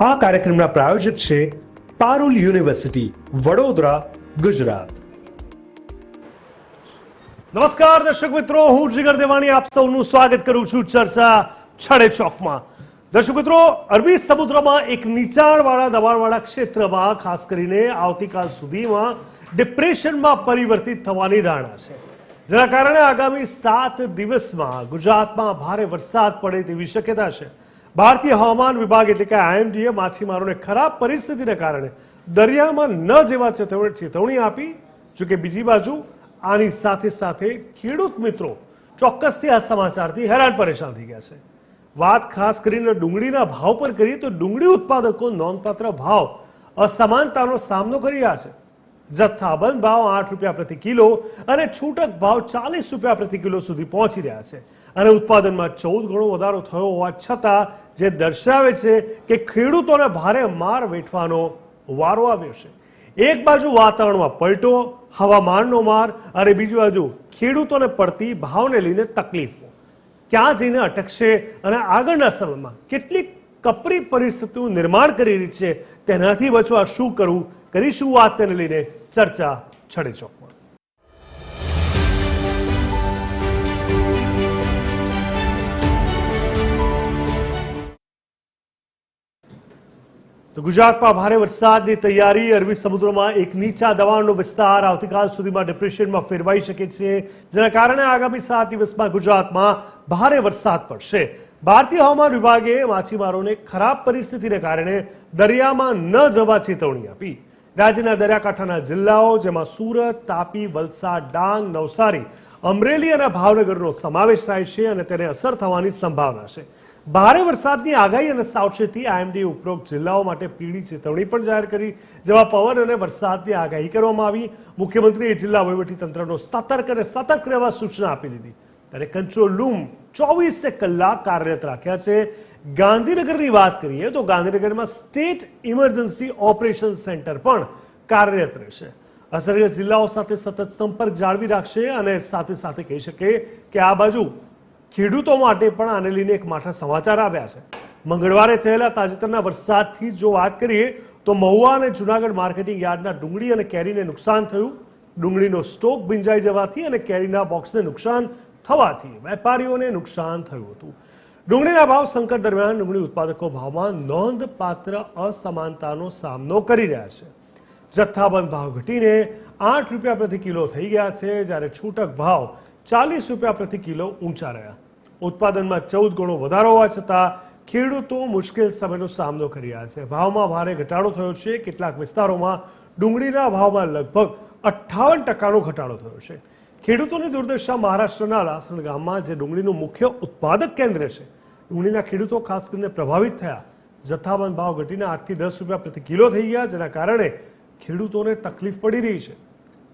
આ કાર્યક્રમના પ્રાયોજક છે પારુલ યુનિવર્સિટી, વડોદરા, ગુજરાત. નમસ્કાર દર્શક મિત્રો, હું જીગર દેવાણી આપ સૌનું સ્વાગત કરું છું ચર્ચા છડે ચોકમાં. દર્શક મિત્રો, અરબી સમુદ્રમાં એક નીચાણવાળા દબાણવાળા ક્ષેત્રમાં ખાસ કરીને આવતીકાલ સુધીમાં ડિપ્રેશનમાં પરિવર્તિત થવાની ધારણા છે, જેના કારણે આગામી 7 દિવસમાં ગુજરાતમાં ભારે વરસાદ પડે તેવી શક્યતા છે. ભારતીય હવામાન વિભાગ એટલે કે IMDએ માછીમારોને ખરાબ પરિસ્થિતિને કારણે દરિયામાં ન જવા ચેતવણી આપી. જોકે બીજી બાજુ આની સાથે સાથે ખેડૂત મિત્રો ચોક્કસથી આ સમાચારથી હેરાન પરેશાન થઈ ગયા છે. વાત ખાસ કરીને ડુંગળીના ભાવ પર કરીએ તો ડુંગળી ઉત્પાદકો નોંધપાત્ર ભાવ અસમાનતાનો સામનો કરી રહ્યા છે. જથ્થાબંધ ભાવ 8 રૂપિયા પ્રતિ કિલો અને છૂટક ભાવ 40 રૂપિયા પ્રતિ કિલો સુધી પહોંચી રહ્યા છે અને ઉત્પાદનમાં 14 ગણો વધારો થયો હોવા છતાં જે દર્શાવે છે કે ખેડૂતોને ભારે માર વેઠવાનો વારો આવ્યો છે. એક બાજુ વાતાવરણમાં પલટો, હવામાનનો માર અને બીજી બાજુ ખેડૂતોને પડતી ભાવને લઈને તકલીફો ક્યાં જઈને અટકશે અને આગળના સમયમાં કેટલીક કપરી પરિસ્થિતિનું નિર્માણ કરી રહી છે, તેનાથી બચવા શું કરવું, કરીશું વાત તેને લઈને ચર્ચા છડે ચોકમાં. તો ગુજરાતમાં ભારે વરસાદની તૈયારી. અરબી સમુદ્રમાં એક નીચા દબાણનો વિસ્તાર આવતીકાલ સુધીમાં ડિપ્રેશનમાં ફેરવાઈ શકે છે, જેના કારણે આગામી 7 દિવસમાં ગુજરાતમાં ભારે વરસાદ પડશે. ભારતીય હવામાન વિભાગે માછીમારોને ખરાબ પરિસ્થિતિને કારણે દરિયામાં ન જવા ચેતવણી આપી. રાજ્યના દરિયાકાંઠાના જિલ્લાઓ જેમાં સુરત, તાપી, વલસાડ, ડાંગ, નવસારી, અમરેલી અને ભાવનગરનો સમાવેશ થાય છે અને તેને અસર થવાની સંભાવના છે. ભારે વરસાદની આગાહી અને સાવચેતી IMDએ ઉપરોક્ત જિલ્લાઓ માટે પીળી ચેતવણી પણ જાહેર કરી, જેમાં પવન અને વરસાદની આગાહી કરવામાં આવી. મુખ્યમંત્રીએ જિલ્લા વહીવટીતંત્રનો સતર્ક રહેવા સૂચના આપી દીધી. ત્યારે કંટ્રોલ રૂમ 24 કલાક કાર્યરત રાખ્યા છે. ગાંધીનગરની વાત કરીએ તો ગાંધીનગરમાં સ્ટેટ ઇમરજન્સી ઓપરેશન સેન્ટર પણ કાર્યરત રહેશે. અસરગ્રસ્ત જિલ્લાઓ સાથે સતત સંપર્ક જાળવી રાખશે અને સાથે સાથે કહી શકે કે આ બાજુ ખેડૂતો માટે પણ આને લઈને એક માઠા સમાચાર આવ્યા છે. મંગળવારે થયેલા તાજેતરના વરસાદથી જો વાત કરીએ તો મહુવા અને જૂનાગઢ માર્કેટિંગ યાર્ડના ડુંગળી અને કેરીને નુકસાન થયું. ડુંગળીનો સ્ટોક ભીંજાઈ જવાથી અને કેરીના બોક્સને નુકસાન થવાથી વેપારીઓને નુકસાન થયું હતું. ડુંગળીના ભાવ સંકટ દરમિયાન ડુંગળી ઉત્પાદકો ભાવમાં નોંધપાત્ર અસમાનતાનો સામનો કરી રહ્યા છે. જથ્થાબંધ ભાવ ઘટીને 8 રૂપિયા પ્રતિ કિલો થઈ ગયા છે, જ્યારે છૂટક ભાવ 40 રૂપિયા પ્રતિ કિલો ઊંચા રહ્યા. ઉત્પાદનમાં 14 ગણો વધારો હોવા છતાં ખેડૂતો મુશ્કેલ સમયનો સામનો કરી રહ્યા છે. ભાવમાં ભારે ઘટાડો થયો છે. કેટલાક વિસ્તારોમાં ડુંગળીના ભાવમાં લગભગ 58% ઘટાડો થયો છે. ખેડૂતોની દુર્દશા મહારાષ્ટ્રના લાસણ ગામમાં, જે ડુંગળીનું મુખ્ય ઉત્પાદક કેન્દ્ર છે, ડુંગળીના ખેડૂતો ખાસ કરીને પ્રભાવિત થયા. જથ્થાબંધ ભાવ ઘટીને 8 થી 10 રૂપિયા પ્રતિ કિલો થઈ ગયા, જેના કારણે ખેડૂતોને તકલીફ પડી રહી છે.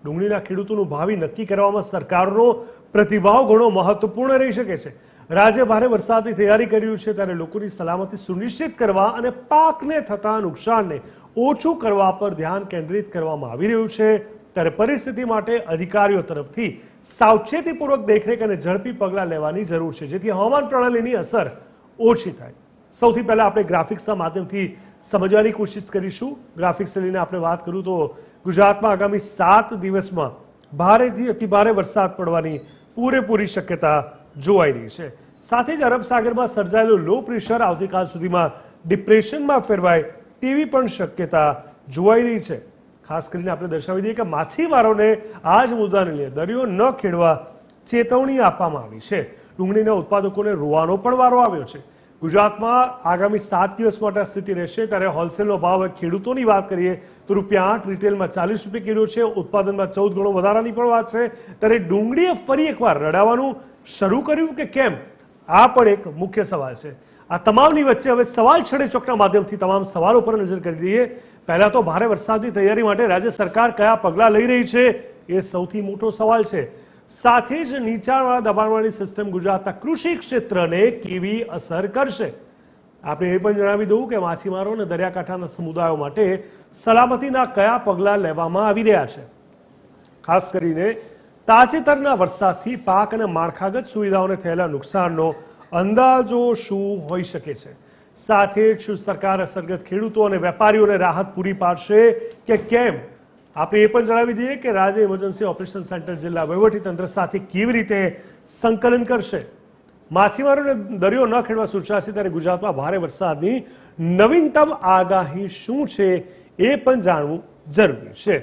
ડુંગળીના ખેડૂતોનું ભાવિ નક્કી કરવામાં સરકારનો પ્રતિભાવ ઘણો મહત્વપૂર્ણ રહી શકે છે. રાજ્ય ભારે વરસાદની તૈયારી કરી રહ્યું છે, ત્યારે લોકોની સલામતી સુનિશ્ચિત કરવા અને પાકને થતા નુકસાનને ઓછું કરવા પર ધ્યાન કેન્દ્રિત કરવામાં આવી રહ્યું છે. ત્યારે પરિસ્થિતિ માટે અધિકારીઓ તરફથી સાવચેતીપૂર્વક દેખરેખ અને ઝડપી પગલાં લેવાની જરૂર છે, જેથી હવામાન પ્રણાલીની અસર ઓછી થાય. સૌથી પહેલા આપણે ગ્રાફિક્સના માધ્યમથી સમજવાની કોશિશ કરીશું. ગ્રાફિક્સ લઈને આપણે વાત કરું તો ગુજરાતમાં આગામી 7 દિવસમાં ભારેથી અતિભારે વરસાદ પડવાની પૂરેપૂરી શક્યતા જોવાઈ રહી છે. સાથે જ અરબ સાગરમાં સર્જાયેલું લો પ્રેશર આવતીકાલ સુધીમાં ડિપ્રેશનમાં ફેરવાય તેવી પણ શક્યતા જોવાઈ રહી છે. ખાસ કરીને આપણે દર્શાવી દઈએ કે માછીમારોને આ જ મુદ્દાને લઈને દરિયો ન ખેડવા ચેતવણી આપવામાં આવી છે. ડુંગળીના ઉત્પાદકોને રોવાનો પણ વારો આવ્યો છે. ગુજરાતમાં આગામી 7 દિવસ માટે સ્થિતિ રહેશે. ત્યારે હોલસેલનો ભાવ ખેડૂતોની વાત કરીએ તો ₹8, રિટેલમાં 40 રૂપિયા કિલો છે. ઉત્પાદનમાં 14 ગણો વધારાની પણ વાત છે. ત્યારે ડુંગળીએ ફરી એકવાર રડાવાનું શરૂ કર્યું કે કેમ, આ પણ એક મુખ્ય સવાલ છે. આ તમામની વચ્ચે હવે સવાલ છડે ચોકના માધ્યમથી તમામ સવાલો પર નજર કરી દઈએ. પહેલા તો ભારે વરસાદની તૈયારી માટે રાજ્ય સરકાર કયા પગલાં લઈ રહી છે, એ સૌથી મોટો સવાલ છે. સાથે જ નીચાણવાળા દબાણવાળી સિસ્ટમ ગુજરાતના કૃષિ ક્ષેત્રને કેવી અસર કરશે. આપણે એ પણ જણાવી દઉં કે માછીમારો અને દરિયાકાંઠાના સમુદાયો માટે સલામતીના કયા પગલાં લેવામાં આવી રહ્યા છે. ખાસ કરીને તાજેતરના વરસાદથી પાક અને માળખાગત સુવિધાઓને થયેલા નુકસાનનો અંદાજો શું હોઈ શકે છે. સાથે જ શું સરકાર અસરગ્રસ્ત ખેડૂતો અને વેપારીઓને રાહત પૂરી પાડશે કે કેમ? આપણે એ પણ જણાવી દઈએ કે રાજ્ય ઇમરજન્સી ઓપરેશન સેન્ટર જિલ્લા વહીવટીતંત્ર સાથે કેવી રીતે સંકલન કરશે. માછીમારોને દરિયો ન ખેડવા સૂચના છે, ત્યારે ગુજરાતમાં ભારે વરસાદની નવીનતમ આગાહી શું છે એ પણ જાણવું જરૂરી છે.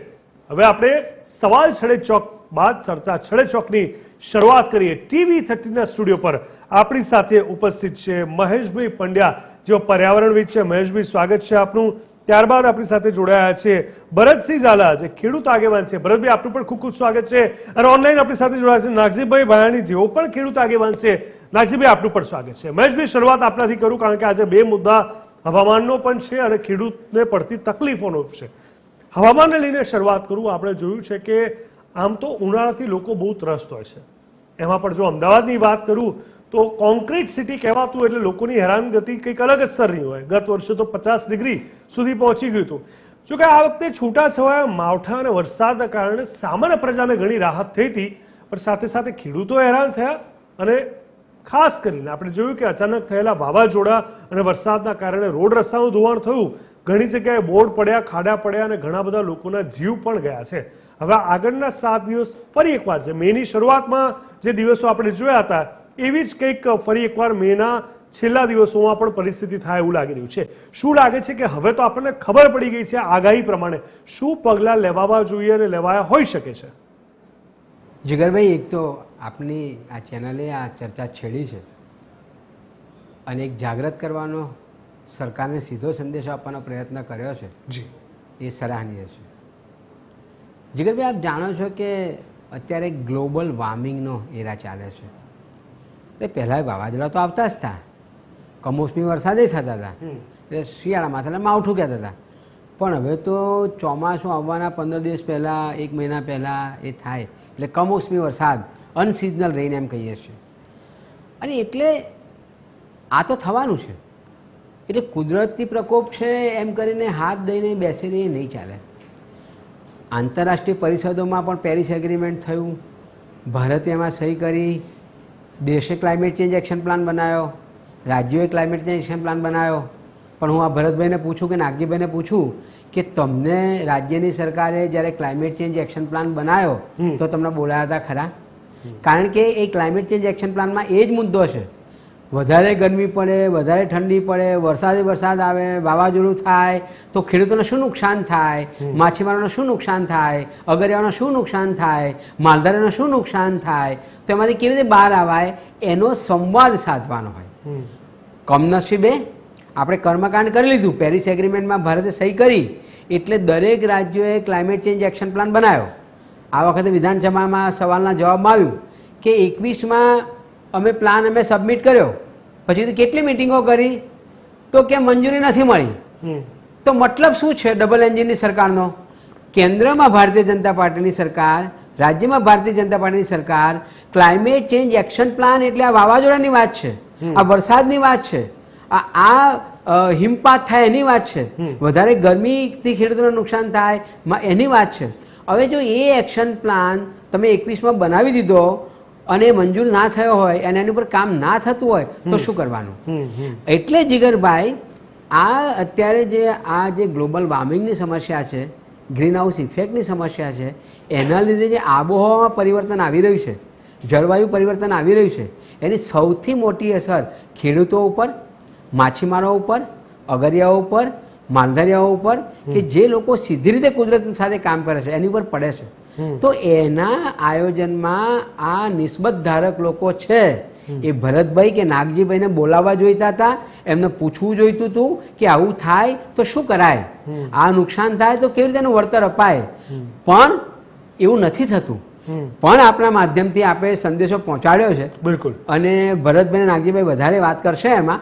હવે આપણે સવાલ છડે ચોક બાદ ચર્ચા છડે ચોકની શરૂઆત કરીએ. TV30ના સ્ટુડિયો પર આપણી સાથે ઉપસ્થિત છે મહેશભાઈ પંડ્યા, જેઓ પર્યાવરણવિદ છે. મહેશભાઈ, સ્વાગત છે આપનું. ત્યારબાદ આપણી સાથે જોડાયા છે ભરતસિંહ ઝાલા, જે ખેડૂત આગેવાન છે. ભરતભાઈ, આપનું પણ ખૂબ ખૂબ સ્વાગત છે. અને ઓનલાઈન આપણી સાથે જોડાયા છે નાગજીભાઈ ભાયાણી, જેઓ પણ ખેડૂત આગેવાન છે. નાગજીભાઈ, આપનું પણ સ્વાગત છે. મહેશભાઈ, શરૂઆત આપનાથી કરું, કારણ કે આજે બે મુદ્દા હવામાનનો પણ છે અને ખેડૂતને પડતી તકલીફોનો છે. હવામાનને લઈને શરૂઆત કરું. આપણે જોયું છે કે આમ તો ઉનાળાથી લોકો બહુ ત્રસ્ત હોય છે. એમાં પણ જો અમદાવાદની વાત કરું તો કોન્ક્રીટ સિટી કહેવાતું, એટલે લોકોની હેરાનગતિ કંઈક અલગ જ સ્તરની હોય. ગત વર્ષે તો 50 ડિગ્રી સુધી પહોંચી ગયું હતું. જોકે આ વખતે છૂટાછવાયા માવઠા અને વરસાદના કારણે સામાન્ય પ્રજાને ઘણી રાહત થઈ હતી, પણ સાથે સાથે ખેડૂતો હેરાન થયા. અને ખાસ કરીને આપણે જોયું કે અચાનક થયેલા વાવાઝોડા અને વરસાદના કારણે રોડ રસ્તાનું ધોવાણ થયું. ઘણી જગ્યાએ બોર્ડ પડ્યા, ખાડા પડ્યા અને ઘણા બધા લોકોના જીવ પણ ગયા છે. હવે આગળના 7 દિવસ ફરી એકવાર છે. મેની શરૂઆતમાં જે દિવસો આપણે જોયા હતા એવી જ કંઈક ફરી એકવાર મેના છેલ્લા દિવસોમાં પણ પરિસ્થિતિ થાય એવું લાગી રહ્યું છે. શું લાગે છે કે હવે તો આપણને ખબર પડી ગઈ છે આગાહી પ્રમાણે શું પગલાં લેવાવા જોઈએ અને લેવાયા હોઈ શકે છે? જીગરભાઈ, એક તો આપની આ ચેનલે આ ચર્ચા છેડી છે અને એક જાગૃત કરવાનો, સરકારને સીધો સંદેશો આપવાનો પ્રયત્ન કર્યો છે. જી, એ સરાહનીય છે. જીગરભાઈ, આપ જાણો છો કે અત્યારે ગ્લોબલ વોર્મિંગનો એરા ચાલે છે. એટલે પહેલાં વાવાઝોડા તો આવતા જ હતા, કમોસમી વરસાદે થતા હતા, એટલે શિયાળામાં થતા માવઠું કહેતા હતા. પણ હવે તો ચોમાસું આવવાના 15 દિવસ પહેલાં, 1 મહિના પહેલાં એ થાય એટલે કમોસમી વરસાદ, અનસિઝનલ રેઇન એમ કહીએ છીએ. અને એટલે આ તો થવાનું છે. એટલે કુદરતી પ્રકોપ છે એમ કરીને હાથ દઈને બેસી રહીએ નહીં ચાલે. આંતરરાષ્ટ્રીય પરિષદોમાં પણ પેરિસ એગ્રીમેન્ટ થયું, ભારતે એમાં સહી કરી, દેશે ક્લાઇમેટ ચેન્જ એક્શન પ્લાન બનાવ્યો, રાજ્યોએ ક્લાઇમેટ ચેન્જ એક્શન પ્લાન બનાવ્યો. પણ હું આ ભરતભાઈને પૂછું કે નાગજીભાઈને પૂછું કે તમને રાજ્યની સરકારે જ્યારે ક્લાઇમેટ ચેન્જ એક્શન પ્લાન બનાવ્યો તો તમને બોલાયા હતા ખરા? કારણ કે એ ક્લાઇમેટ ચેન્જ એક્શન પ્લાનમાં એ જ મુદ્દો છે. વધારે ગરમી પડે, વધારે ઠંડી પડે, વરસાદ આવે, વાવાઝોડું થાય તો ખેડૂતોને શું નુકસાન થાય, માછીમારોને શું નુકસાન થાય, અગરિયાઓને શું નુકસાન થાય, માલધારીઓને શું નુકસાન થાય, તો એમાંથી કેવી રીતે બહાર આવાય એનો સંવાદ સાધવાનો હોય. કમનસીબે આપણે કર્મકાંડ કરી લીધું, પેરિસ એગ્રીમેન્ટમાં ભારતે સહી કરી એટલે દરેક રાજ્યોએ ક્લાઇમેટ ચેન્જ એક્શન પ્લાન બનાવ્યો. આ વખતે વિધાનસભામાં સવાલના જવાબમાં આવ્યું કે 21માં અમે સબમિટ કર્યો, પછી કેટલી મિટિંગો કરી તો કે મંજૂરી નથી મળી. તો મતલબ શું છે ડબલ એન્જિનની સરકારનો? કેન્દ્રમાં ભારતીય જનતા પાર્ટીની સરકાર, રાજ્યમાં ભારતીય જનતા પાર્ટીની સરકાર. ક્લાઇમેટ ચેન્જ એક્શન પ્લાન એટલે આ વાવાઝોડાની વાત છે, આ વરસાદની વાત છે, આ હિમપાત થાય એની વાત છે, વધારે ગરમીથી ખેડૂતોને નુકસાન થાય એની વાત છે. હવે જો એ એક્શન પ્લાન તમે 21માં બનાવી દીધો અને મંજૂર ના થયો હોય અને એની ઉપર કામ ના થતું હોય તો શું કરવાનું? એટલે જીગરભાઈ, આ અત્યારે જે ગ્લોબલ વોર્મિંગની સમસ્યા છે, ગ્રીન હાઉસ ઇફેક્ટની સમસ્યા છે, એના લીધે જે આબોહવામાં પરિવર્તન આવી રહ્યું છે, જળવાયુ પરિવર્તન આવી રહ્યું છે, એની સૌથી મોટી અસર ખેડૂતો ઉપર, માછીમારો ઉપર, અગરિયાઓ ઉપર, માલધારીઓ ઉપર, કે જે લોકો સીધી રીતે કુદરત સાથે કામ કરે છે એની ઉપર પડે છે. તો એના આયોજનમાં આ નિસ્બત ધારક લોકો છે એ ભરતભાઈ કે નાગજીભાઈને બોલાવવા જોઈતા હતા, એમને પૂછવું જોઈતું હતું કે આવું થાય તો શું કરાય, આ નુકસાન થાય તો કેવી રીતે એનું વળતર અપાય. પણ એવું નથી થતું. પણ આપણા માધ્યમથી આપણે સંદેશો પહોંચાડ્યો છે. બિલકુલ. અને ભરતભાઈ નાગજીભાઈ વધારે વાત કરશે એમાં,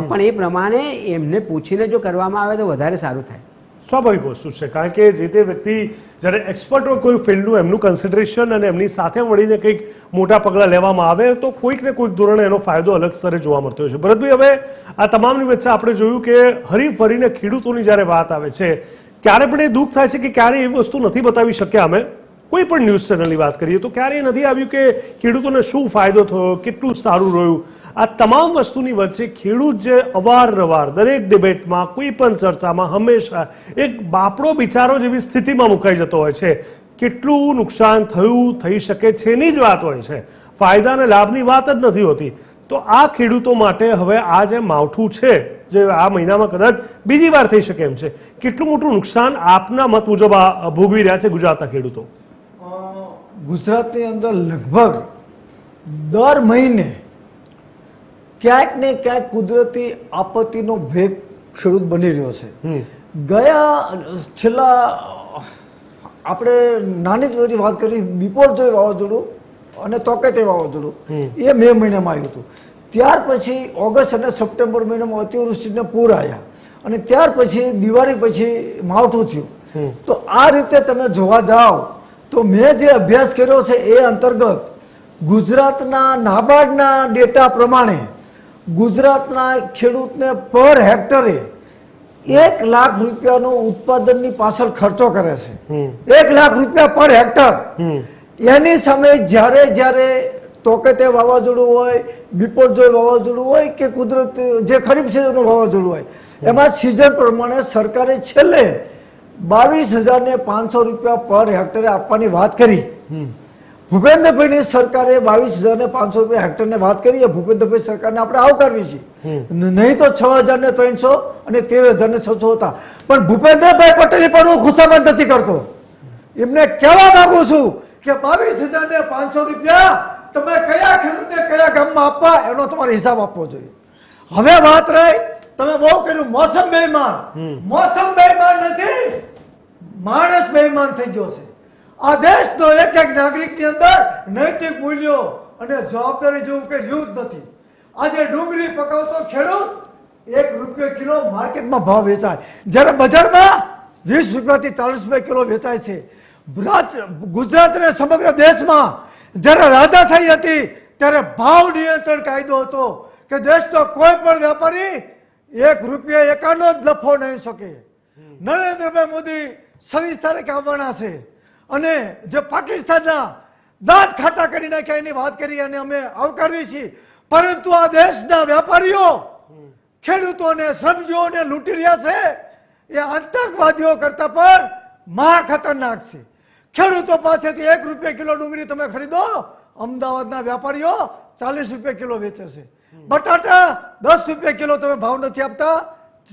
પણ એ પ્રમાણે એમને પૂછીને જો કરવામાં આવે તો વધારે સારું થાય. સ્વાભાવિક વસ્તુ છે, કારણ કે જે તે વ્યક્તિ જ્યારે એક્સપર્ટ હોય કોઈ ફિલ્ડનું, એમનું કન્સિડરેશન અને એમની સાથે મળીને કંઈક મોટા પગલાં લેવામાં આવે તો કોઈક ને કોઈક ધોરણે એનો ફાયદો અલગ સ્તરે જોવા મળતો હોય છે. ભરતભાઈ, હવે આ તમામની વચ્ચે આપણે જોયું કે હરીફરીને ખેડૂતોની જ્યારે વાત આવે છે ત્યારે પણ એ દુઃખ થાય છે કે ક્યારે એ વસ્તુ નથી બતાવી શક્યા. અમે કોઈ પણ ન્યૂઝ ચેનલની વાત કરીએ તો ક્યારેય નથી આવ્યું કે ખેડૂતોને શું ફાયદો થયો, કેટલું સારું રહ્યું. આ તમામ વસ્તુની વચ્ચે ખેડૂત જે અવારનવાર દરેક ડિબેટમાં કોઈ પણ ચર્ચામાં હંમેશા એક બાપડો બિચારો જેવી સ્થિતિમાં મુકાઈ જતો હોય છે. કેટલું નુકસાન થયું થઈ શકે છે એની જ વાત હોય છે, ફાયદા અને લાભની વાત જ નથી હોતી. તો આ ખેડૂતો માટે હવે આ જે માવઠું છે જે આ મહિનામાં કદાચ બીજી વાર થઈ શકે એમ છે, કેટલું મોટું નુકસાન આપના મત મુજબ આ ભોગવી રહ્યા છે ગુજરાતના ખેડૂતો? ગુજરાતની અંદર લગભગ દર મહિને ક્યાંક ને ક્યાંક કુદરતી આપત્તિનો ભેગ ખેડૂત બની રહ્યો છે. છેલ્લા આપણે નાની જ વાત કરી, બિપોરજોય વાવાઝોડું અને તોકેતે વાવાઝોડું એ મે મહિનામાં આવ્યું હતું. ત્યાર પછી ઓગસ્ટ અને સપ્ટેમ્બર મહિનામાં અતિવૃષ્ટિને પૂર આવ્યા અને ત્યાર પછી દિવાળી પછી માવઠું થયું. તો આ રીતે તમે જોવા જાઓ તો મેં જે અભ્યાસ કર્યો છે એ અંતર્ગત ગુજરાતના નાબાર્ડના ડેટા પ્રમાણે ગુજરાતના ખેડૂતને પર હેક્ટરે 1 લાખ રૂપિયાનો ઉત્પાદનની પાછળ ખર્ચો કરે છે. 1 લાખ રૂપિયા પર હેક્ટર. એની સામે જ્યારે તોકેતે વાવાઝોડું હોય, બિપોરજોય વાવાઝોડું હોય કે કુદરત જે ખરીફ સિઝનનું વાવાઝોડું હોય, એમાં સિઝન પ્રમાણે સરકારે છેલ્લે 22,500 રૂપિયા પર હેક્ટરે આપવાની વાત કરી. ભૂપેન્દ્રભાઈની સરકારે 22,500 રૂપિયા હેક્ટરની વાત કરી. એ ભૂપેન્દ્રભાઈ સરકારને આપણે આવકારવી છે. નહીં તો 6,300 અને 13,600 હતા. પણ ભૂપેન્દ્રભાઈ પટેલ પણ હું ખુશામત નથી કરતો. એમને કહેવા માંગુ છું કે 22,500 રૂપિયા તમે કયા ખેડૂતને કયા ગામમાં આપવા એનો તમારે હિસાબ આપવો જોઈએ. હવે વાત રહી, તમે બહુ કર્યું મોસમ બેઈમાન. મોસમ બેઈમાન નથી, માણસ બેઈમાન થઈ ગયો છે. આ દેશનો એક એક નાગરિકની અંદર નૈતિક મૂલ્યો અને જવાબદારી જેવું કઈ રહ્યું જ નથી. આજે ડુંગળી પકાવતો ખેડૂત 1 રૂપિયો કિલો માર્કેટમાં ભાવ વેચાય, જ્યારે બજારમાં 20 રૂપિયાથી 40 રૂપિયા કિલો વેચાય છે. ગુજરાત અને સમગ્ર દેશમાં જ્યારે રાજાશાહી હતી ત્યારે ભાવ નિયંત્રણ કાયદો હતો કે દેશનો કોઈ પણ વેપારી 1 રૂપિયા એકાનો જ લફો નહીં શકે. નરેન્દ્રભાઈ મોદી 26 તારીખે આવવાના છે અને જે પાકિસ્તાનના દાંત ખાટા કરી નાખ્યા એની વાત કરી અને અમે આવકારવી છીએ. પરંતુ આ દેશના વેપારીઓ ખેડૂતોને શ્રમજીવીઓને લૂંટી રહ્યા છે. એ આતંકવાદીઓ કરતા પણ મહા ખતરનાક છે. ખેડૂતો પાસેથી 1 રૂપિયા કિલો ડુંગળી તમે ખરીદો, અમદાવાદના વેપારીઓ 40 રૂપિયા કિલો વેચે છે. બટાટા 10 રૂપિયા કિલો તમે ભાવ નથી આપતા,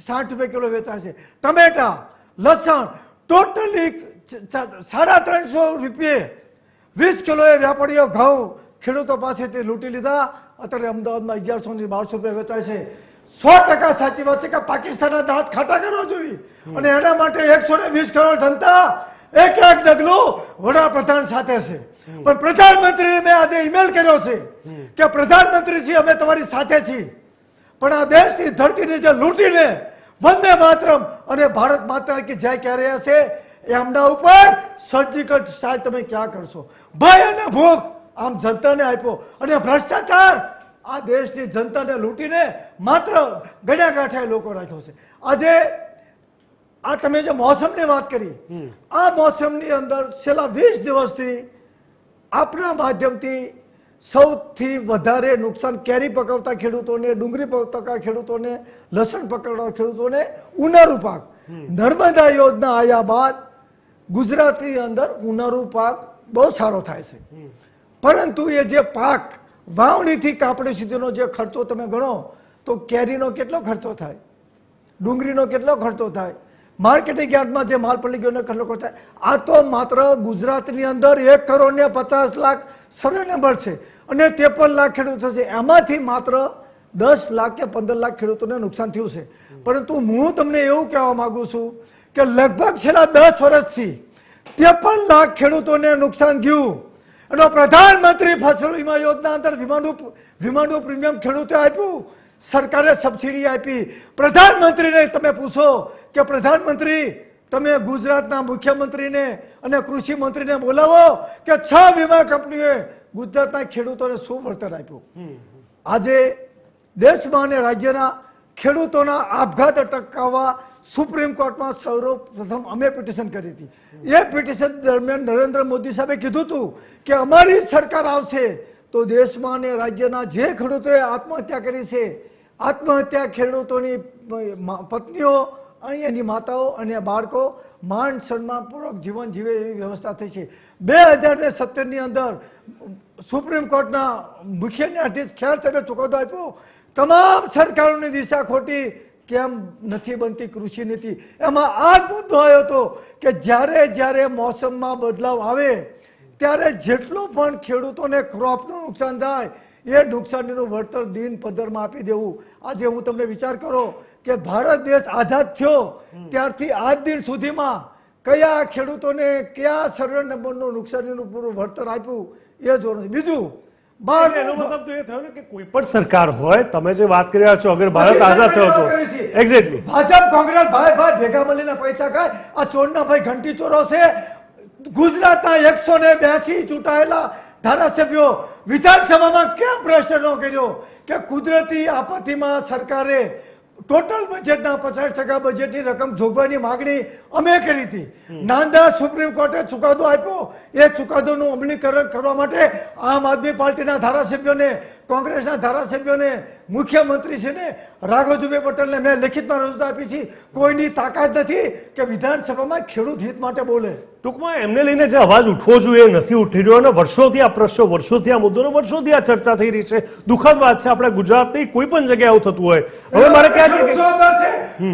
60 રૂપિયા કિલો વેચાય છે. ટમેટા, લસણ ટોટલી 350 રૂપિયે 20 કિલોએ વેપારીઓ ઘઉં ખેડૂતો પાસેથી લૂંટી લીધા. અત્યારે અમદાવાદમાં 1100 થી 1200 રૂપિયા વેચાય છે. 100% સાચી વાત છે કે પાકિસ્તાનના દાંત ખાટા કરવા જોઈએ અને એના માટે 120 કરોડ જનતા એક ડગલું વડાપ્રધાન સાથે છે. પણ પ્રધાનમંત્રીને મેં આજે ઈમેલ કર્યો છે કે પ્રધાનમંત્રીજી અમે તમારી સાથે છીએ, પણ આ દેશની ધરતીને જે લૂંટીને વંદે માતરમ અને ભારત માતા કી જય કહી રહ્યા છે એમના ઉપર સર્જિકલ સ્ટ્રાઇક તમે ક્યાં કરશો? ભય અને ભૂખ આમ જનતાને આપ્યો અને ભ્રષ્ટાચાર આ દેશની જનતાને લૂંટીને માત્ર ગળ્યા ગાંઠાએ લોકો રાખ્યો છે. આજે આ તમે જે મોસમની વાત કરી, આ મોસમની અંદર છેલ્લા 20 દિવસથી આપણા માધ્યમથી સૌથી વધારે નુકસાન કેરી પકવતા ખેડૂતોને, ડુંગળી પકવતા ખેડૂતોને, લસણ પકવતા ખેડૂતોને, ઉનાળુ પાક નર્મદા યોજના આવ્યા બાદ ગુજરાતની અંદર ઉનાળુ પાક બહુ સારો થાય છે. પરંતુ એ જે પાક વાવણીથી કાપણી સુધીનો જે ખર્ચો તમે ગણો તો કેરીનો કેટલો ખર્ચો થાય, ડુંગળીનો કેટલો ખર્ચો થાય, માર્કેટિંગ યાર્ડમાં જે માલ પડી ગયો કેટલો ખર્ચ થાય. આ તો માત્ર ગુજરાતની અંદર 1,50,00,000 સર્વે નંબર છે અને 53 લાખ ખેડૂતો છે. એમાંથી માત્ર 10 લાખ કે 15 લાખ ખેડૂતોને નુકસાન થયું છે. પરંતુ હું તમને એવું કહેવા માંગુ છું કે લગભગ છેલ્લા 10 વર્ષથી 53 લાખ ખેડૂતોને નુકસાન થયું. એનો પ્રધાનમંત્રી ફસલ વીમા યોજના અંદર વીમાનું પ્રીમિયમ ખેડૂતે આપ્યું, સરકારે સબસિડી આપી. પ્રધાનમંત્રીને તમે પૂછો કે પ્રધાનમંત્રી તમે ગુજરાતના મુખ્યમંત્રીને અને કૃષિ મંત્રીને બોલાવો કે 6 વીમા કંપનીઓએ ગુજરાતના ખેડૂતોને શું વળતર આપ્યું. આજે દેશમાં અને રાજ્યના ખેડૂતોના આપઘાત અટકાવવા સુપ્રીમ કોર્ટમાં સૌપ્રથમ અમે પિટિશન કરી હતી. એ પિટિશન દરમિયાન નરેન્દ્ર મોદી સાહેબે કીધું હતું કે અમારી સરકાર આવશે તો દેશમાં અને રાજ્યના જે ખેડૂતોએ આત્મહત્યા કરી છે, આત્મહત્યા ખેડૂતોની પત્નીઓ અને એની માતાઓ અને બાળકો માન સન્માનપૂર્વક જીવન જીવે એવી વ્યવસ્થા થઈ છે. 2017ની અંદર સુપ્રીમ કોર્ટના મુખ્ય ન્યાયાધીશ ખેર સાહેબે ચુકાદો આપ્યો, તમામ સરકારોની દિશા ખોટી કેમ નથી બનતી કૃષિ નીતિ. એમાં આ જ મુદ્દો આવ્યો હતો કે જ્યારે મોસમમાં બદલાવ આવે ત્યારે જેટલું પણ ખેડૂતોને ક્રોપનું નુકસાન થાય એ નુકસાનીનું વળતર દિન પદ્ધરમાં આપી દેવું. આજે હું તમને વિચાર કરો કે ભારત દેશ આઝાદ થયો ત્યારથી આજ દિન સુધીમાં કયા ખેડૂતોને કયા સર્વે નંબરનું નુકસાનીનું પૂરું વળતર આપ્યું એ જોવાનું. બીજું એનો મતલબ તો એ થયો ને કે કોઈ પણ સરકાર હોય, તમે જે વાત કરી રહ્યા છો, અગર ભારત આઝાદ થયો હતો, એક્ઝેક્ટલી ભાજપ કોંગ્રેસ ભાઈ ભેગા મળીને પૈસા ખાય. આ ચોરના ભાઈ ઘંટી ચોરો છે. ગુજરાતના 182 ચૂંટાયેલા ધારાસભ્યો વિધાનસભામાં કેમ પ્રશ્ન ન કર્યો કે કુદરતી આપત્તિમાં સરકારે ટોટલ બજેટના 50% બજેટની રકમ જોગવાની માગણી અમે કરી હતી. નાંદા સુપ્રીમ કોર્ટે ચુકાદો આપ્યો. એ ચુકાદોનું અમલીકરણ કરવા માટે આમ આદમી પાર્ટીના ધારાસભ્યોને, કોંગ્રેસના ધારાસભ્યોને, મુખ્યમંત્રીશ્રીને, રાઘવજીભાઈ પટેલને મેં લિખિતમાં રજૂઆત આપી છે. કોઈની તાકાત નથી કે વિધાનસભામાં ખેડૂત હિત માટે બોલે. ટૂંકમાં એમને લઈને જે અવાજ ઉઠવો જોઈએ નથી ઉઠી રહ્યો, અને વર્ષોથી આ પ્રશ્નો, વર્ષોથી આ મુદ્દોનો, વર્ષોથી આ ચર્ચા થઈ રહી છે. દુઃખદ વાત છે, આપણે ગુજરાતની કોઈ પણ જગ્યાએ આવું થતું હોય. હવે મારે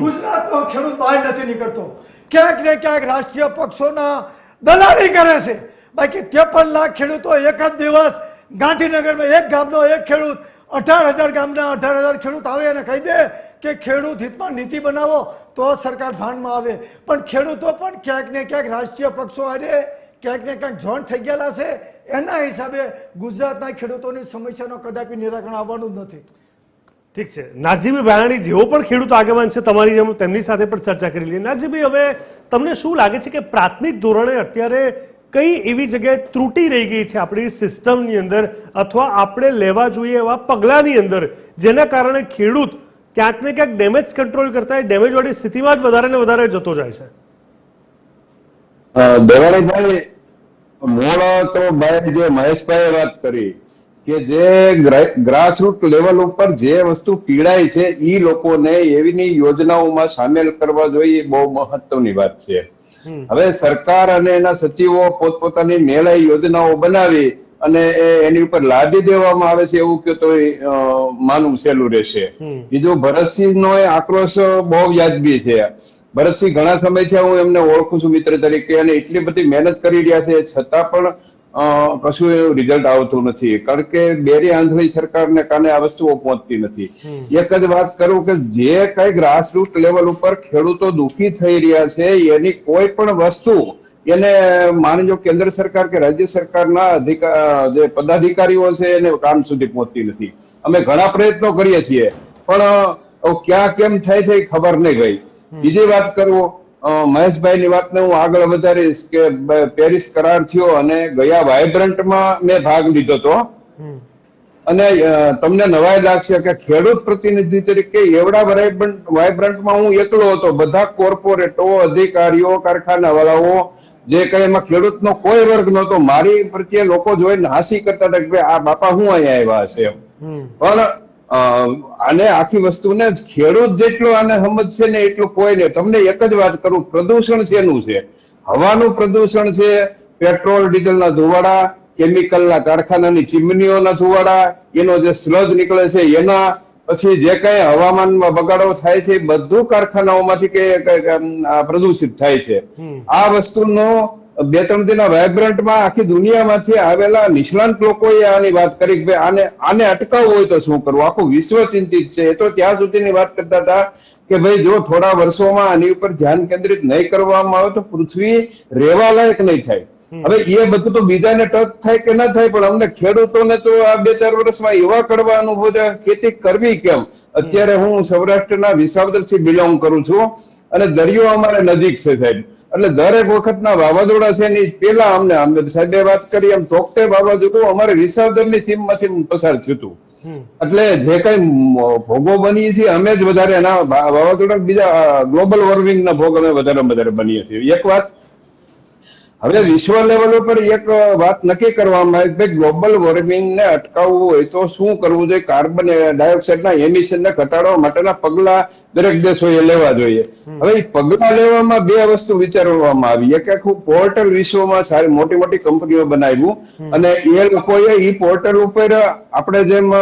ગુજરાતનો ખેડૂત બહાર નથી નીકળતો. ક્યાંક ને ક્યાંક રાષ્ટ્રીય પક્ષોના દલાલી કરે છે. બાકી 53 લાખ ખેડૂતો એક જ દિવસ ગાંધીનગરમાં એક ગામનો એક ખેડૂત 18,000 ગામના 18,000 ખેડૂત આવે અને કહી દે કે ખેડૂત હિતમાં નીતિ બનાવો તો સરકાર ભાનમાં આવે. પણ ખેડૂતો પણ ક્યાંક ને ક્યાંક રાષ્ટ્રીય પક્ષો આજે ક્યાંક ને ક્યાંક જોઈન્ટ થઈ ગયેલા છે. એના હિસાબે ગુજરાતના ખેડૂતોની સમસ્યાનો કદાપી નિરાકરણ આવવાનું જ નથી. ઠીક છે, નાજીભાઈ ભાયાણી જેઓ પણ ખેડૂત આગેવાન છે તમારી જેમ, તેમની સાથે પણ ચર્ચા કરી લઈએ. નાજીભાઈ, હવે તમને શું લાગે છે કે પ્રાથમિક ધોરણે અત્યારે કઈ એવી જગ્યાએ ત્રુટી રહી ગઈ છે આપણી સિસ્ટમની અંદર, અથવા આપણે લેવા જોઈએ એવા પગલાંની અંદર, જેના કારણે ખેડૂત ક્યાંક ને ક્યાંક ડેમેજ કંટ્રોલ કરતા ડેમેજવાળી સ્થિતિમાં જ વધારે ને વધારે જતો જાય છે? દેવાણીભાઈ, મૂળ તો ભાઈ જે મહેશભાઈએ વાત કરી કે જે ગ્રાસરૂટ લેવલ ઉપર જે વસ્તુ પીડાય છે એ લોકોને એવીની યોજનાઓમાં સામેલ કરવા જોઈએ, બહુ મહત્વની વાત છે. હવે સરકાર અને એના સચિવો પોતપોતાની મેળે યોજનાઓ બનાવી અને એની ઉપર લાદી દેવામાં આવે છે એવું કે તો માનવું સહેલું રહેશે. બીજું, ભરતસિંહનો આક્રોશ બહુ વ્યાજબી છે. ભરતસિંહ ઘણા સમયથી હું એમને ઓળખું છું મિત્ર તરીકે, અને એટલી બધી મહેનત કરી રહ્યા છે, છતાં પણ કશું એવું રિઝલ્ટ આવતું નથી. કારણ કે બેરી આંધળી સરકારને કારણે આ વસ્તુઓ પહોંચતી નથી. એક જ વાત કરું કે જે કઈ ગ્રાસરૂટ લેવલ ઉપર ખેડૂતો દુઃખી થઈ રહ્યા છે એની કોઈ પણ વસ્તુ એને માની લો કેન્દ્ર સરકાર કે રાજ્ય સરકારના જે પદાધિકારીઓ છે એને કામ સુધી પહોંચતી નથી. અમે ઘણા પ્રયત્નો કરીએ છીએ પણ ક્યાં કેમ થાય છે એ ખબર નહીં ગઈ. બીજી વાત કરું, મહેશભાઈ ની વાતને હું આગળ વધારીશ કે પેરિસ કરાર થયો અને ગયા વાઇબ્રન્ટમાં મેં ભાગ લીધો હતો, અને તમને નવાઈ લાગશે કે ખેડૂત પ્રતિનિધિ તરીકે એવડા વાઇબ્રન્ટમાં હું એકલો હતો. બધા કોર્પોરેટો, અધિકારીઓ, કારખાના વાળાઓ, જે કઈ એમાં ખેડૂતનો કોઈ વર્ગ નહોતો. મારી પ્રત્યે લોકો જોઈને હાસી કરતા હતા કે આ બાપા હું અહીંયા આવ્યા હશે. પણ આને આખી વસ્તુને ખેડૂત જેટલો આને સમજશે ને એટલું કોઈ નહીં. તમને એક જ વાત કરું, પ્રદૂષણ શેનું છે? હવાનું પ્રદૂષણ છે, પેટ્રોલ ડીઝલના ધુવાડા, કેમિકલના કારખાનાની ચીમનીઓના ધુવાડા, એનો જે સ્લજ નીકળે છે એના, પછી જે કઈ હવામાનમાં બગાડો થાય છે બધું કારખાનાઓમાંથી પ્રદૂષિત થાય છે. આ વસ્તુનો 2-3 દિનના વાઇબ્રન્ટમાં આખી દુનિયામાંથી આવેલા નિષ્ણાંત લોકોએ આની વાત કરી કે આને અટકાવવું હોય તો શું કરવું. આખું વિશ્વ ચિંતિત છે. એ તો ત્યાં સુધીની વાત કરતા હતા કે ભાઈ જો થોડા વર્ષોમાં આની ઉપર ધ્યાન કેન્દ્રિત નહીં કરવામાં આવે તો પૃથ્વી રહેવા લાયક નહીં થાય. હવે એ બધું તો બીજાને ટચ થાય કે ના થાય, પણ અમને ખેડૂતોને તો આ 2-4 વર્ષમાં એવા કડવા અનુભવ ખેતી કરવી કેમ. અત્યારે હું સૌરાષ્ટ્રના વિસાવદરથી બિલોંગ કરું છું અને દરિયો અમારે નજીક છે સાહેબ. એટલે દરેક વખતના વાવાઝોડા છે ને પેલા અમને સાહેબે વાત કરી એમ ટોકટે વાવાઝોડું અમારે વિસાવદરની સીમમાંથી પસાર થયું હતું. એટલે જે કઈ ભોગો બનીએ છીએ અમે જ વધારે એના વાવાઝોડા બીજા ગ્લોબલ વોર્મિંગના ભોગ અમે વધારે બનીએ છીએ. એક વાત હવે વિશ્વ લેવલ ઉપર એક વાત નક્કી કરવામાં આવી કે ગ્લોબલ વોર્મિંગને અટકાવવું હોય તો શું કરવું જોઈએ, કાર્બન ડાયોક્સાઇડના એમિશનને ઘટાડવા માટેના પગલા દરેક દેશોએ લેવા જોઈએ. હવે એ પગલા લેવામાં બે વસ્તુ વિચારવામાં આવી. એક આખું પોર્ટલ વિશ્વમાં સારી મોટી મોટી કંપનીઓ બનાવ્યું અને એ લોકોએ એ પોર્ટલ ઉપર આપણે જેમ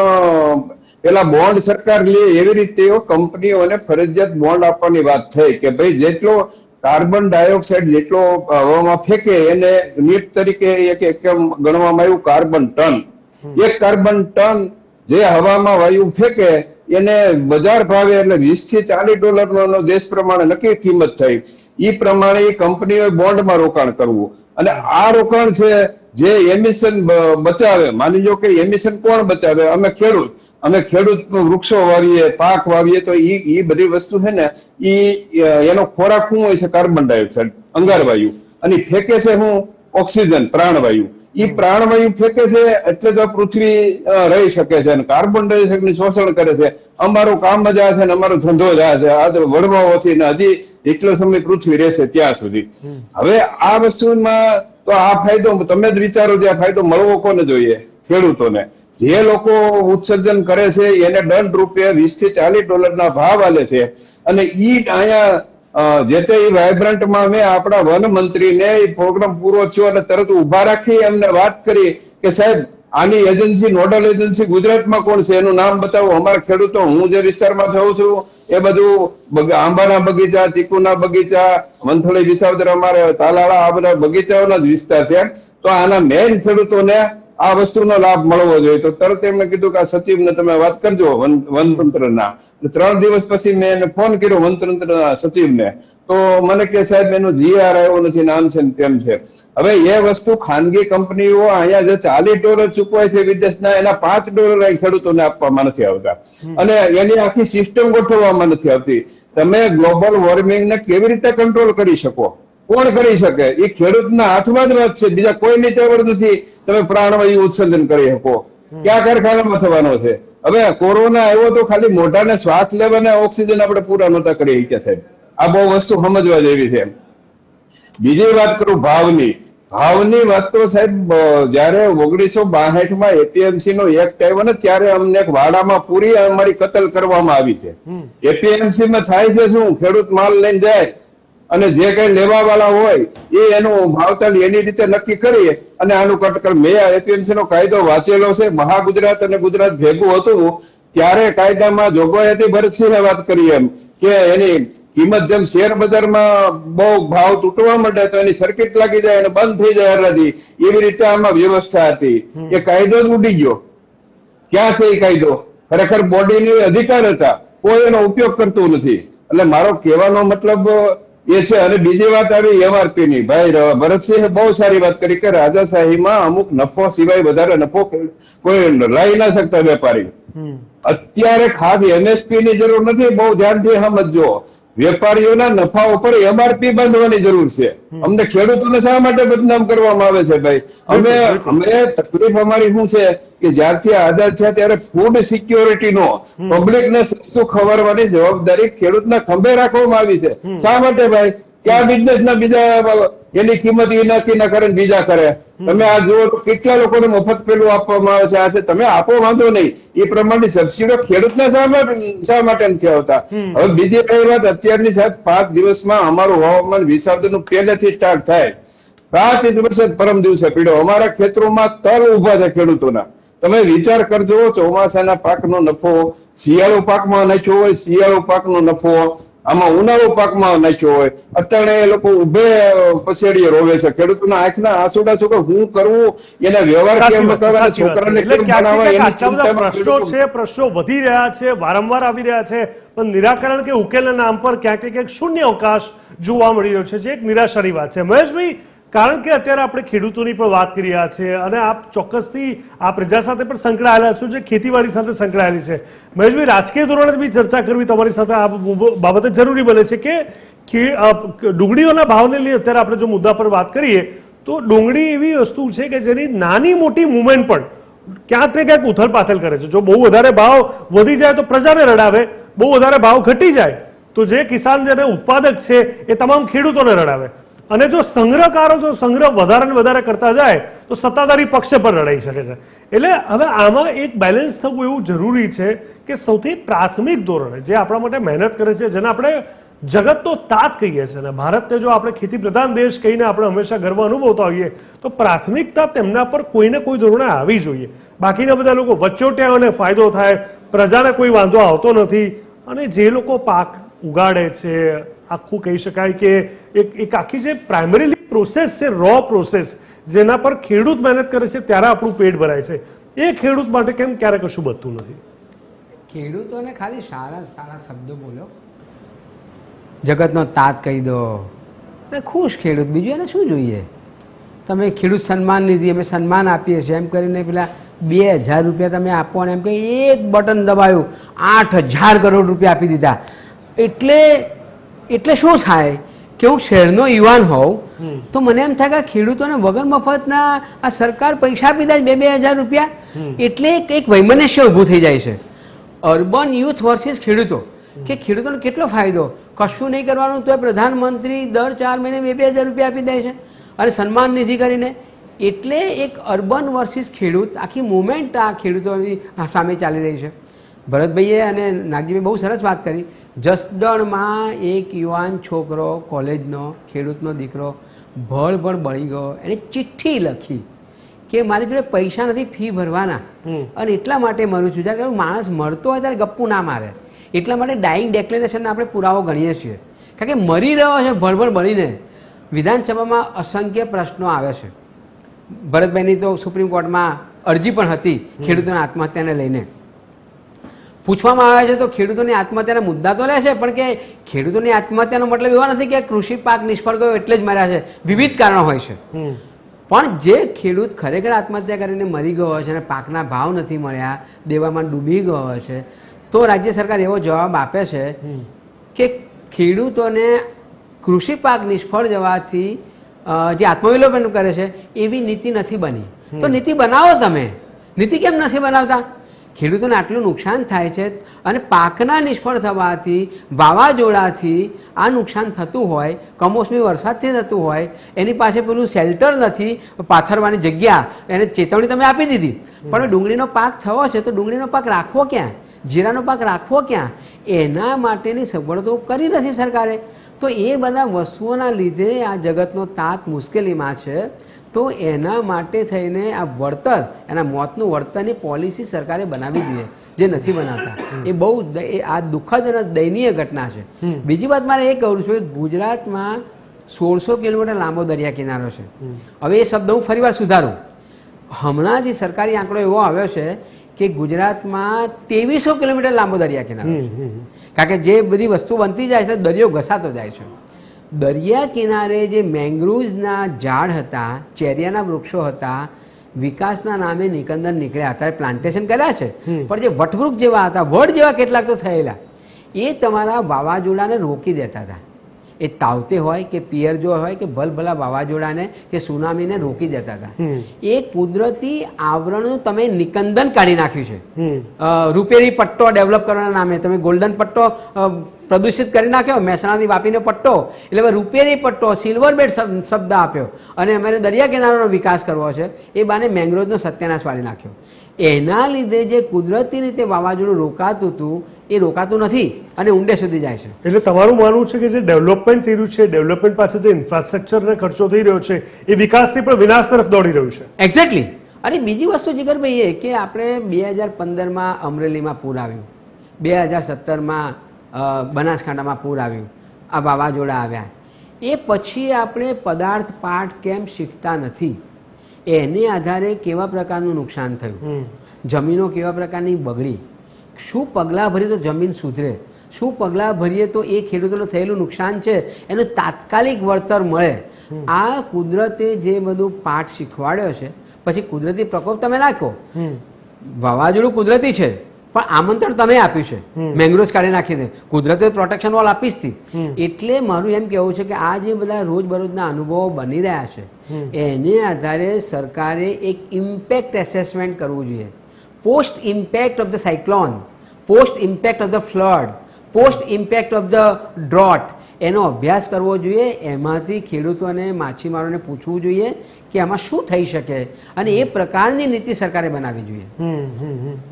પેલા બોન્ડ સરકાર લે એવી રીતે કંપનીઓને ફરજિયાત બોન્ડ આપવાની વાત થઈ કે ભાઈ જેટલો કાર્બન ડાયોક્સાઇડ જેટલો હવામાં ફેંકે એને નીટ તરીકે એક એકમ ગણવામાં આવ્યું કાર્બન ટન. એક કાર્બન ટન જે હવામાં વાયુ ફેંકે એને બજાર ભાવે એટલે $20 થી $40 દેશ પ્રમાણે નક્કી કિંમત થઈ. એ પ્રમાણે એ કંપનીઓએ બોન્ડમાં રોકાણ કરવું અને આ રોકાણ છે જે એમિશન બચાવે. માની લો કે એમિશન કોણ બચાવે? અમે ખેડૂત વૃક્ષો વાવીએ, પાક વાવીએ તો એ બધી વસ્તુ છે ને એનો ખોરાક શું હોય છે? કાર્બન ડાયોક્સાઇડ, અંગારવાયુ, અને ફેંકે છે હું ઓક્સિજન, પ્રાણવાયુ. એ પ્રાણવાયુ ફેંકે છે એટલે તો પૃથ્વી રહી શકે છે અને કાર્બન ડાયોક્સાઇડ નું શોષણ કરે છે. અમારું કામ જ આ છે ને અમારો ધંધો જ આ છે. આ તો વડવાઓથી ને હજી એટલો સમય પૃથ્વી રહેશે ત્યાં સુધી. હવે આ વસ્તુમાં તો આ ફાયદો તમે જ વિચારો જે આ ફાયદો મળવો કોને જોઈએ? ખેડૂતોને. જે લોકો ઉત્સર્જન કરે છે એને દંડ રૂપે $20 થી $40 ભાવ આલે છે અને ઈ અહીંયા જે તે વાઇબ્રન્ટમાં મેં આપણા વન મંત્રીને એ પ્રોગ્રામ પૂરો થયો અને તરત ઉભા રાખી એમને વાત કરી કે સાહેબ આની એજન્સી, નોડલ એજન્સી ગુજરાતમાં કોણ છે એનું નામ બતાવો. અમારા ખેડૂતો, હું જે વિસ્તારમાં થઉં છું એ બધું આંબાના બગીચા, ચીકુના બગીચા, વંથળી, વિસાવદર, અમારે તાલાળા, આ બધા બગીચાઓના જ વિસ્તાર છે. તો આના મેઇન ખેડૂતોને આ વસ્તુનો લાભ મળવો જોઈએ. તો તરત એમને કીધું કે આ સચિવને તમે વાત કરજો વનતંત્રના. 3 દિવસ પછી મેં એને ફોન કર્યો વનતંત્રના સચિવને. તો મને કે સાહેબ એનું GR આવ્યો નથી, નામ છે ને તેમ છે. હવે એ વસ્તુ ખાનગી કંપનીઓ અહીંયા જે $40 ચૂકવાય છે વિદેશના, એના $5 ખેડૂતોને આપવામાં નથી આવતા અને એની આખી સિસ્ટમ ગોઠવવામાં નથી આવતી. તમે ગ્લોબલ વોર્મિંગને કેવી રીતે કંટ્રોલ કરી શકો? કોણ કરી શકે? એ ખેડૂતના હાથમાં જ વાત છે. બીજા કોઈની તેવડ નથી તમે પ્રાણવાયુ ઉત્સર્જન કરી શકો. ક્યાં કારખાનામાં થવાનો છે? હવે કોરોના આવ્યો તો ખાલી મોઢાને શ્વાસ લેવાના ઓક્સિજન આપણે પૂરા નહોતા કરી શક્યા સાહેબ. આ બહુ વસ્તુ સમજવા જેવી છે. બીજી વાત કરું ભાવની. ભાવની વાત તો સાહેબ જયારે 1962 APMC નો એક્ટ આવ્યો ને ત્યારે અમને એક વાડામાં પૂરી અમારી કતલ કરવામાં આવી છે. APMC માં થાય છે શું? ખેડૂત માલ લઈને જાય અને જે કઈ લેવા વાળા હોય એ એનું ભાવતાલ એની રીતે નક્કી કરી અને આનું કટકર. મેં APMC નો કાયદો વાંચેલો છે. મહાગુજરાત અને ગુજરાત ભેગું હતું ત્યારે કાયદામાં જોગવાઈ હતી. ભરતસિંહે વાત કરી એમ કે એની કિંમત જેમ શેર બજારમાં બહુ ભાવ તૂટવા માંડે તો એની સર્કિટ લાગી જાય અને બંધ થઈ જાય હરાજી, એવી રીતે આમાં વ્યવસ્થા હતી. એ કાયદો જ ઉડી ગયો. ક્યાં છે એ કાયદો? ખરેખર બોડીની અધિકાર હતા, કોઈ એનો ઉપયોગ કરતું નથી. એટલે મારો કહેવાનો મતલબ એ છે. અને બીજી વાત આવી MRP ની. ભાઈ ભરતસિંહે બહુ સારી વાત કરી કે રાજાશાહીમાં અમુક નફો સિવાય વધારે નફો કોઈ લઈ ના શકતા વેપારી. અત્યારે ખાસ MSP ની જરૂર નથી. બહુ ધ્યાનથી સમજજો. વેપારીઓના નફા ઉપર MRP બાંધવાની જરૂર છે. અમને ખેડૂતોને શા માટે બદનામ કરવામાં આવે છે ભાઈ? અમે તકલીફ અમારી શું છે કે જ્યારથી આઝાદ થયા ત્યારે ફૂડ સિક્યોરિટીનો, પબ્લિકને સસ્તું ખવડાવવાની જવાબદારી ખેડૂતના ખંભે રાખવામાં આવી છે. શા માટે ભાઈ? ક્યાં બિઝનેસના બીજા એની કિંમત એ નક્કી ના કરે બીજા કરે? તમે આ જુઓ તો કેટલા લોકોને મફત પેલું આપવામાં આવે છે. આ છે તમે આપો, વાંધો નહીં. એ પ્રમાણની સબસિડીઓ ખેડૂતને શા માટે નથી આવતા? હવે બીજી કઈ વાત, અત્યારની સાહેબ 5 દિવસમાં અમારું હવામાન વિસાવદરનું પહેલેથી સ્ટાર્ટ થાય. 5 દિવસે પરમ દિવસે પીડો અમારા ખેતરોમાં તલ ઉભા છે ખેડૂતોના. તમે વિચાર કરજો, ચોમાસાના પાકનો નફો શિયાળુ પાકમાં નાખ્યો હોય, શિયાળુ પાકનો નફો આમાં ઉનાળુ પાકમાં નાખ્યો હોય. અત્યારે એ લોકો ઉભે પછેડીએ રોવે છે. ખેડૂતોના આંખના આંસુડા શું કે હું કરવું, એને વ્યવહાર કેમ કરવા, છોકરાને કેમ ભણાવવા, એની ચિંતામાં પ્રશ્નો છે. પ્રશ્નો વધી રહ્યા છે, વારંવાર આવી રહ્યા છે, પણ નિરાકરણ કે ઉકેલના નામ પર ક્યાંક ને ક્યાંક શૂન્ય અવકાશ જોવા મળી રહ્યો છે, જે એક નિરાશાની વાત છે. મહેશભાઈ, કારણ કે અત્યારે આપણે ખેડૂતોની પણ વાત કરી રહ્યા છે અને આપ ચોક્કસથી આ પ્રજા સાથે પણ સંકળાયેલા છો, જે ખેતીવાડી સાથે સંકળાયેલી છે. મહેશભાઈ, રાજકીય ધોરણે બી ચર્ચા કરવી તમારી સાથે આ બાબતે જરૂરી બને છે કે ડુંગળીઓના ભાવને લઈ અત્યારે આપણે જો મુદ્દા પર વાત કરીએ તો ડુંગળી એવી વસ્તુ છે કે જેની નાની મોટી મુવમેન્ટ પણ ક્યાંક ને ક્યાંક ઉથલપાથલ કરે છે. જો બહુ વધારે ભાવ વધી જાય તો પ્રજાને રડાવે, બહુ વધારે ભાવ ઘટી જાય તો જે કિસાન જેને ઉત્પાદક છે એ તમામ ખેડૂતોને રડાવે. અને જો સંગ્રહકારો જો સંગ્રહ વધારે ને વધારે કરતા જાય તો સત્તાધારી પક્ષે પર લડાઈ શકે છે. એટલે હવે આમાં એક બેલેન્સ થવું એવું જરૂરી છે કે સૌથી પ્રાથમિક ધોરણે જે આપણા માટે મહેનત કરે છે, જેને આપણે જગતનો તાત કહીએ છીએ, અને ભારતને જો આપણે ખેતી પ્રધાન દેશ કહીને આપણે હંમેશા ગર્વ અનુભવતા હોઈએ, તો પ્રાથમિકતા તેમના પર કોઈને કોઈ ધોરણે આવી જોઈએ. બાકીના બધા લોકો વચ્ચોટિયાઓને ફાયદો થાય, પ્રજાને કોઈ વાંધો આવતો નથી. અને જે લોકો પાક ઉગાડે છે, આખું કહી શકાય કે એક આખી જે પ્રાઇમરીલી પ્રોસેસ છે, રો પ્રોસેસ, જેના પર ખેડૂત મહેનત કરે છે ત્યારે આપણું પેટ ભરાય છે, એ ખેડૂત માટે કેમ ક્યારે કશું બનતું નથી? ખેડૂતોને ખાલી સારા સારા શબ્દો બોલો, જગતનો તાત કહી દો, એટલે ખુશ ખેડૂત, બીજું એને શું જોઈએ? તમે ખેડૂત સન્માન નિધિ અમે સન્માન આપીએ છીએ એમ કરીને પેલા 2000 રૂપિયા તમે આપો અને એમ કે એક બટન દબાયું 8000 કરોડ રૂપિયા આપી દીધા. એટલે શું થાય કે હું શહેરનો યુવાન હોઉં તો મને એમ થાય કે ખેડૂતોને વગર મફતના આ સરકાર પૈસા આપી દે 2000 રૂપિયા, એટલે એક વૈમનસ્ય ઊભું થઈ જાય છે. અર્બન યુથ વર્સિસ ખેડૂતો, કે ખેડૂતોને કેટલો ફાયદો, કશું નહીં કરવાનું તો પ્રધાનમંત્રી દર 4 મહિને 2000 રૂપિયા આપી દે છે અને સન્માન નિધિ કરીને. એટલે એક અર્બન વર્સિસ ખેડૂત આખી મુવમેન્ટ આ ખેડૂતોની સામે ચાલી રહી છે. ભરતભાઈએ અને નાગજીભાઈ બહુ સરસ વાત કરી. જસદણમાં એક યુવાન છોકરો, કોલેજનો ખેડૂતનો દીકરો ભળ બળી ગયો. એણે ચિઠ્ઠી લખી કે મારી જોડે પૈસા નથી ફી ભરવાના અને એટલા માટે મરું છું. જ્યારે માણસ મરતો હોય ત્યારે ગપ્પુ ના મારે, એટલા માટે ડાઇંગ ડિક્લેરેશનને આપણે પુરાવો ગણીએ છીએ. કારણ કે મરી રહ્યો છે ભળ બળીને. વિધાનસભામાં અસંખ્ય પ્રશ્નો આવે છે. ભરતભાઈની તો સુપ્રીમ કોર્ટમાં અરજી પણ હતી ખેડૂતોની આત્મહત્યાને લઈને. પૂછવામાં આવે છે તો ખેડૂતોની આત્મહત્યાના મુદ્દા તો લે છે, પણ કે ખેડૂતોની આત્મહત્યાનો મતલબ એવો નથી કે કૃષિ પાક નિષ્ફળ ગયો એટલે જ મર્યા છે. વિવિધ કારણો હોય છે. પણ જે ખેડૂત ખરેખર આત્મહત્યા કરીને મરી ગયો હોય છે અને પાકના ભાવ નથી મળ્યા, દેવામાં ડૂબી ગયો હોય છે, તો રાજ્ય સરકાર એવો જવાબ આપે છે કે ખેડૂતોને કૃષિ પાક નિષ્ફળ જવાથી જે આત્મવિલોપન કરે છે એવી નીતિ નથી બની. તો નીતિ બનાવો તમે. નીતિ કેમ નથી બનાવતા? ખેડૂતોને આટલું નુકસાન થાય છે અને પાકના નિષ્ફળ થવાથી, વાવાઝોડાથી આ નુકસાન થતું હોય, કમોસમી વરસાદથી થતું હોય, એની પાસે પેલું શેલ્ટર નથી, પાથરવાની જગ્યા, એને ચેતવણી તમે આપી દીધી, પણ ડુંગળીનો પાક થયો છે તો ડુંગળીનો પાક રાખવો ક્યાં, જીરાનો પાક રાખવો ક્યાં, એના માટેની સગવડો કરી નથી સરકારે. તો એ બધા વસ્તુઓના લીધે આ જગતનો તાત મુશ્કેલીમાં છે. તો એના માટે થઈને આ વળતર, એના મોતનું વળતરની પોલિસી સરકારે બનાવવી જોઈએ, જે નથી બનાવતા. એ બહુ આ દુઃખદ અને દયનીય ઘટના છે. બીજી વાત મારે એ કહું છું કે ગુજરાતમાં 1600 કિલોમીટર લાંબો દરિયા કિનારો છે. હવે એ શબ્દ હું ફરીવાર સુધારું. હમણાં જ સરકારી આંકડો એવો આવ્યો છે કે ગુજરાતમાં 2300 કિલોમીટર લાંબો દરિયા કિનારો છે. કારણ કે જે બધી વસ્તુ બનતી જાય છે દરિયો ઘસાતો જાય છે. દરિયા કિનારે જે મેંગ્રુવ્સના ઝાડ હતા, ચેરિયાના વૃક્ષો હતા, વિકાસના નામે નિકંદન નીકળ્યા હતા, પ્લાન્ટેશન કર્યા છે, પણ જે વટવૃક્ષ જેવા હતા, વડ જેવા કેટલાક તો થયેલા, એ તમારા વાવાઝોડાને રોકી દેતા હતા. એ તાવતે હોય કે પિયરજો હોય કે ભલભલા વાવાઝોડાને કે સુનામીને રોકી દેતા હતા. એ કુદરતી આવરણનું તમે નિકંદન કાઢી નાખ્યું છે. રૂપેરી પટ્ટો ડેવલપ કરવાના નામે તમે ગોલ્ડન પટ્ટો પ્રદૂષિત કરી નાખ્યો, મહેસાણાથી વાપીનો પટ્ટો, એટલે હવે રૂપેરી પટ્ટો, સિલ્વર બેડ શબ્દ આપ્યો અને અમારે દરિયા કિનારાનો વિકાસ કરવો છે, એ બાને મેંગ્રોવનો સત્યાનાશ પાડી નાખ્યો. એના લીધે જે કુદરતી રીતે વાવાઝોડું રોકાતું હતું એ રોકાતું નથી અને ઊંડે સુધી જાય છે. એટલે તમારું માનવું છે કે જે ડેવલપમેન્ટ થઈ રહ્યું છે, ડેવલપમેન્ટ પાસે જે ઇન્ફ્રાસ્ટ્રક્ચરને ખર્ચો થઈ રહ્યો છે, એ વિકાસથી પણ વિનાશ તરફ દોડી રહ્યું છે. એક્ઝેક્ટલી. અને બીજી વસ્તુ જીગરભાઈ એ કે આપણે 2015માં અમરેલીમાં પૂર આવ્યું, 2017માં બનાસકાંઠામાં પૂર આવ્યું, આ વાવાઝોડા આવ્યા. એ પછી આપણે પદાર્થ પાઠ કેમ શીખતા નથી? એને આધારે કેવા પ્રકારનું નુકસાન થયું, જમીનો કેવા પ્રકારની બગડી, શું પગલાં ભરીએ તો જમીન સુધરે, શું પગલાં ભરીએ તો એ ખેડૂતોને થયેલું નુકસાન છે એનું તાત્કાલિક વળતર મળે. આ કુદરતે જે બધું પાઠ શીખવાડ્યો છે, પછી કુદરતી પ્રકોપ તમે નાખો. વાવાઝોડું કુદરતી છે પણ આમંત્રણ તમે આપ્યું છે, મેંગ્રોવ્સ કાઢી નાખી દે, કુદરતે પ્રોટેક્શન વોલ આપી જ હતી. એટલે મારું એમ કહેવું છે કે આ જે બધા રોજબરોજના અનુભવો બની રહ્યા છે એને આધારે સરકારે એક ઇમ્પેક્ટ એસેસમેન્ટ કરવું જોઈએ. Post impact of the cyclone, post impact of the flood, post impact of the drought, એનો અભ્યાસ કરવો જોઈએ, એમાંથી ખેડૂતોને માછીમારોને પૂછવું જોઈએ કે આમાં શું થઈ શકે અને એ પ્રકારની નીતિ સરકારે બનાવવી જોઈએ.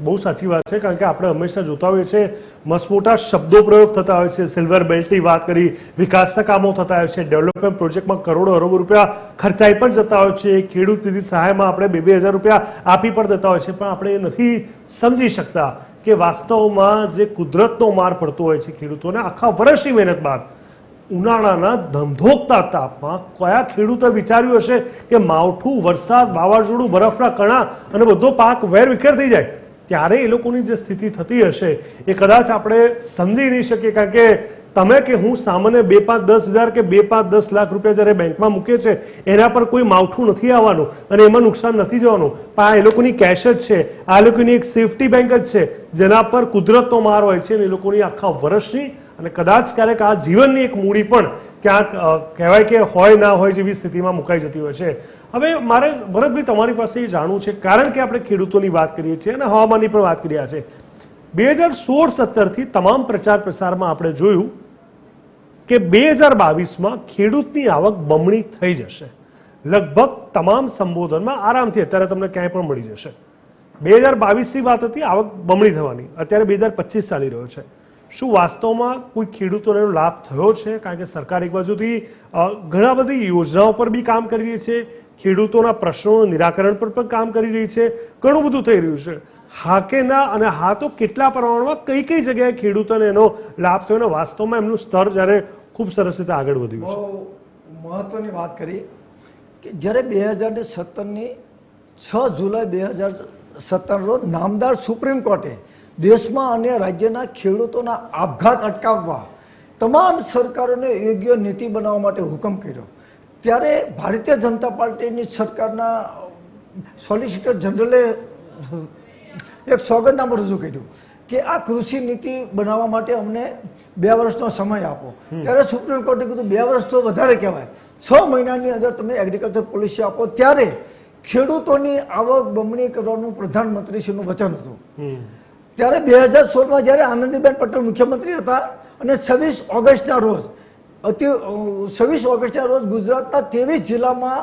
બહુ સાચી વાત છે, કારણ કે આપણે હંમેશા જોતા હોઈએ છીએ મસમોટા શબ્દો પ્રયોગ થતા હોય છે. સિલ્વર બેલ્ટની વાત કરી, વિકાસના કામો થતા હોય છે, ડેવલપમેન્ટ પ્રોજેક્ટમાં કરોડો અરબો રૂપિયા ખર્ચાઈ પણ જતા હોય છે, ખેડૂત નિધિ સહાયમાં આપણે 2,000 રૂપિયા આપી પણ દેતા હોય છે, પણ આપણે એ નથી સમજી શકતા કે વાસ્તવમાં જે કુદરતનો માર પડતો હોય છે ખેડૂતોને આખા વર્ષની મહેનત બાદ ઉનાળાના ધમધોકતા તાપમાં કયા ખેડૂતે વિચાર્યું હશે કે માવઠું, વરસાદ, વાવાઝોડું, બરફના કણા અને બધો પાક વેરવિખેર થઈ જાય ત્યારે એ લોકોની જે સ્થિતિ થતી હશે એ કદાચ આપણે સમજી નહીં શકીએ. કારણ કે તમે કે હું સામાન્ય 2-5-10 હજાર કે 2-5-10 લાખ રૂપિયા જ્યારે બેંકમાં મૂકે છે એના પર કોઈ માવઠું નથી આવવાનું અને એમાં નુકસાન નથી જવાનું, પણ આ એ લોકોની કેશ જ છે, આ લોકોની એક સેફટી બેંક જ છે જેના પર કુદરતનો માર હોય છે અને એ લોકોની આખા વર્ષની અને કદાચ ક્યારેક આ જીવનની એક મૂડી પણ ક્યાંક કહેવાય કે હોય ના હોય જેવી સ્થિતિમાં મુકાઈ જતી હોય છે. હવે મારે ભરતભાઈ તમારી પાસે એ જાણવું છે, કારણ કે આપણે ખેડૂતોની વાત કરીએ છીએ અને હવામાનની પણ વાત કરી રહ્યા છે. 2016-17થી તમામ પ્રચાર પ્રસારમાં આપણે જોયું કે 2022માં ખેડૂતની આવક બમણી થઈ જશે. લગભગ તમામ સંબોધનમાં આરામથી અત્યારે તમને ક્યાંય પણ મળી જશે. 2022ની વાત હતી આવક બમણી થવાની, અત્યારે 2025 ચાલી રહ્યો છે. શું વાસ્તવમાં કોઈ ખેડૂતોને એનો લાભ થયો છે? કારણ કે સરકાર એક બાજુથી ઘણા બધી યોજનાઓ પર બી કામ કરી રહી છે, ખેડૂતોના પ્રશ્નોના નિરાકરણ પર પણ કામ કરી રહી છે, ઘણું બધું થઈ રહ્યું છે. હા કે ના, અને હા તો કેટલા પ્રમાણમાં કઈ કઈ જગ્યાએ ખેડૂતોને એનો લાભ થયો અને વાસ્તવમાં એમનું સ્તર જ્યારે ખૂબ સરસ રીતે આગળ વધ્યું છે? બહુ મહત્વની વાત કરી કે જ્યારે 2017ની 6 જુલાઈ 2017 રોજ નામદાર સુપ્રીમ કોર્ટે દેશમાં અને રાજ્યના ખેડૂતોના આપઘાત અટકાવવા તમામ સરકારોને યોગ્ય નીતિ બનાવવા માટે હુકમ કર્યો, ત્યારે ભારતીય જનતા પાર્ટીની સરકારના સોલિસિટર જનરલે એક સોગંદનામું રજૂ કર્યું કે આ કૃષિ નીતિ બનાવવા માટે અમને 2 વર્ષનો સમય આપો. ત્યારે સુપ્રીમ કોર્ટે કીધું 2 વર્ષ તો વધારે કહેવાય, 6 મહિનાની અંદર તમે એગ્રીકલ્ચર પોલિસી આપો. ત્યારે ખેડૂતોની આવક બમણી કરવાનું પ્રધાનમંત્રીશ્રીનું વચન હતું. ત્યારે 2016માં જ્યારે આનંદીબેન પટેલ મુખ્યમંત્રી હતા અને 26 ઓગસ્ટના રોજ ગુજરાતના 23 જિલ્લામાં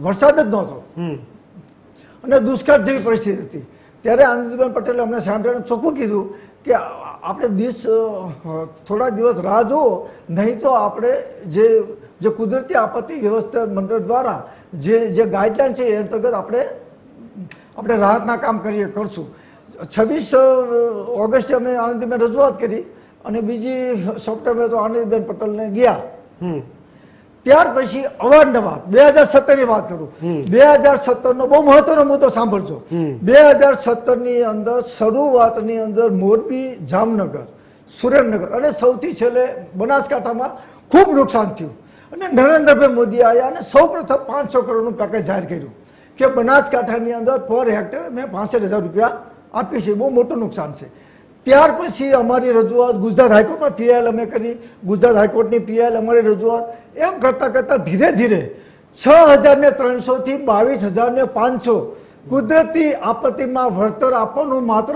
વરસાદ જ નહોતો અને દુષ્કાળ જેવી પરિસ્થિતિ હતી, ત્યારે આનંદીબેન પટેલે અમને સાંભળીને ચોખ્ખું કીધું કે આપણે થોડા દિવસ રાહ જુઓ, નહીં તો આપણે જે કુદરતી આપત્તિ વ્યવસ્થા મંડળ દ્વારા જે ગાઈડલાઈન છે એ અંતર્ગત આપણે રાહતના કામ કરશું. 26 ઓગસ્ટે અમે આનંદીબેન રજૂઆત કરી અને બીજી સપ્ટેમ્બરે તો આનંદીબેન પટેલને ગયા. ત્યાર પછી અવારનવાર 2017ની વાત કરું, 2017નો બહુ મહત્વનો મુદ્દો સાંભળજો. 2017ની અંદર શરૂઆતની અંદર મોરબી, જામનગર, સુરેન્દ્રનગર અને સૌથી છેલ્લે બનાસકાંઠામાં ખૂબ નુકસાન થયું અને નરેન્દ્રભાઈ મોદી આવ્યા અને સૌ પ્રથમ 500 કરોડનું પેકેજ જાહેર કર્યું કે બનાસકાંઠાની અંદર પર હેક્ટર મેં 65,000 રૂપિયા આપી છે. બહુ મોટું નુકસાન છે. ત્યાર પછી અમારી રજૂઆત ગુજરાત હાઈકોર્ટમાં પીઆઈએલ અમે કરી, ગુજરાત હાઈકોર્ટની પીઆઈએલ અમારી રજૂઆત, એમ કરતાં કરતાં ધીરે ધીરે 6,300થી 22,500 કુદરતી આપત્તિમાં વળતર આપવાનું માત્ર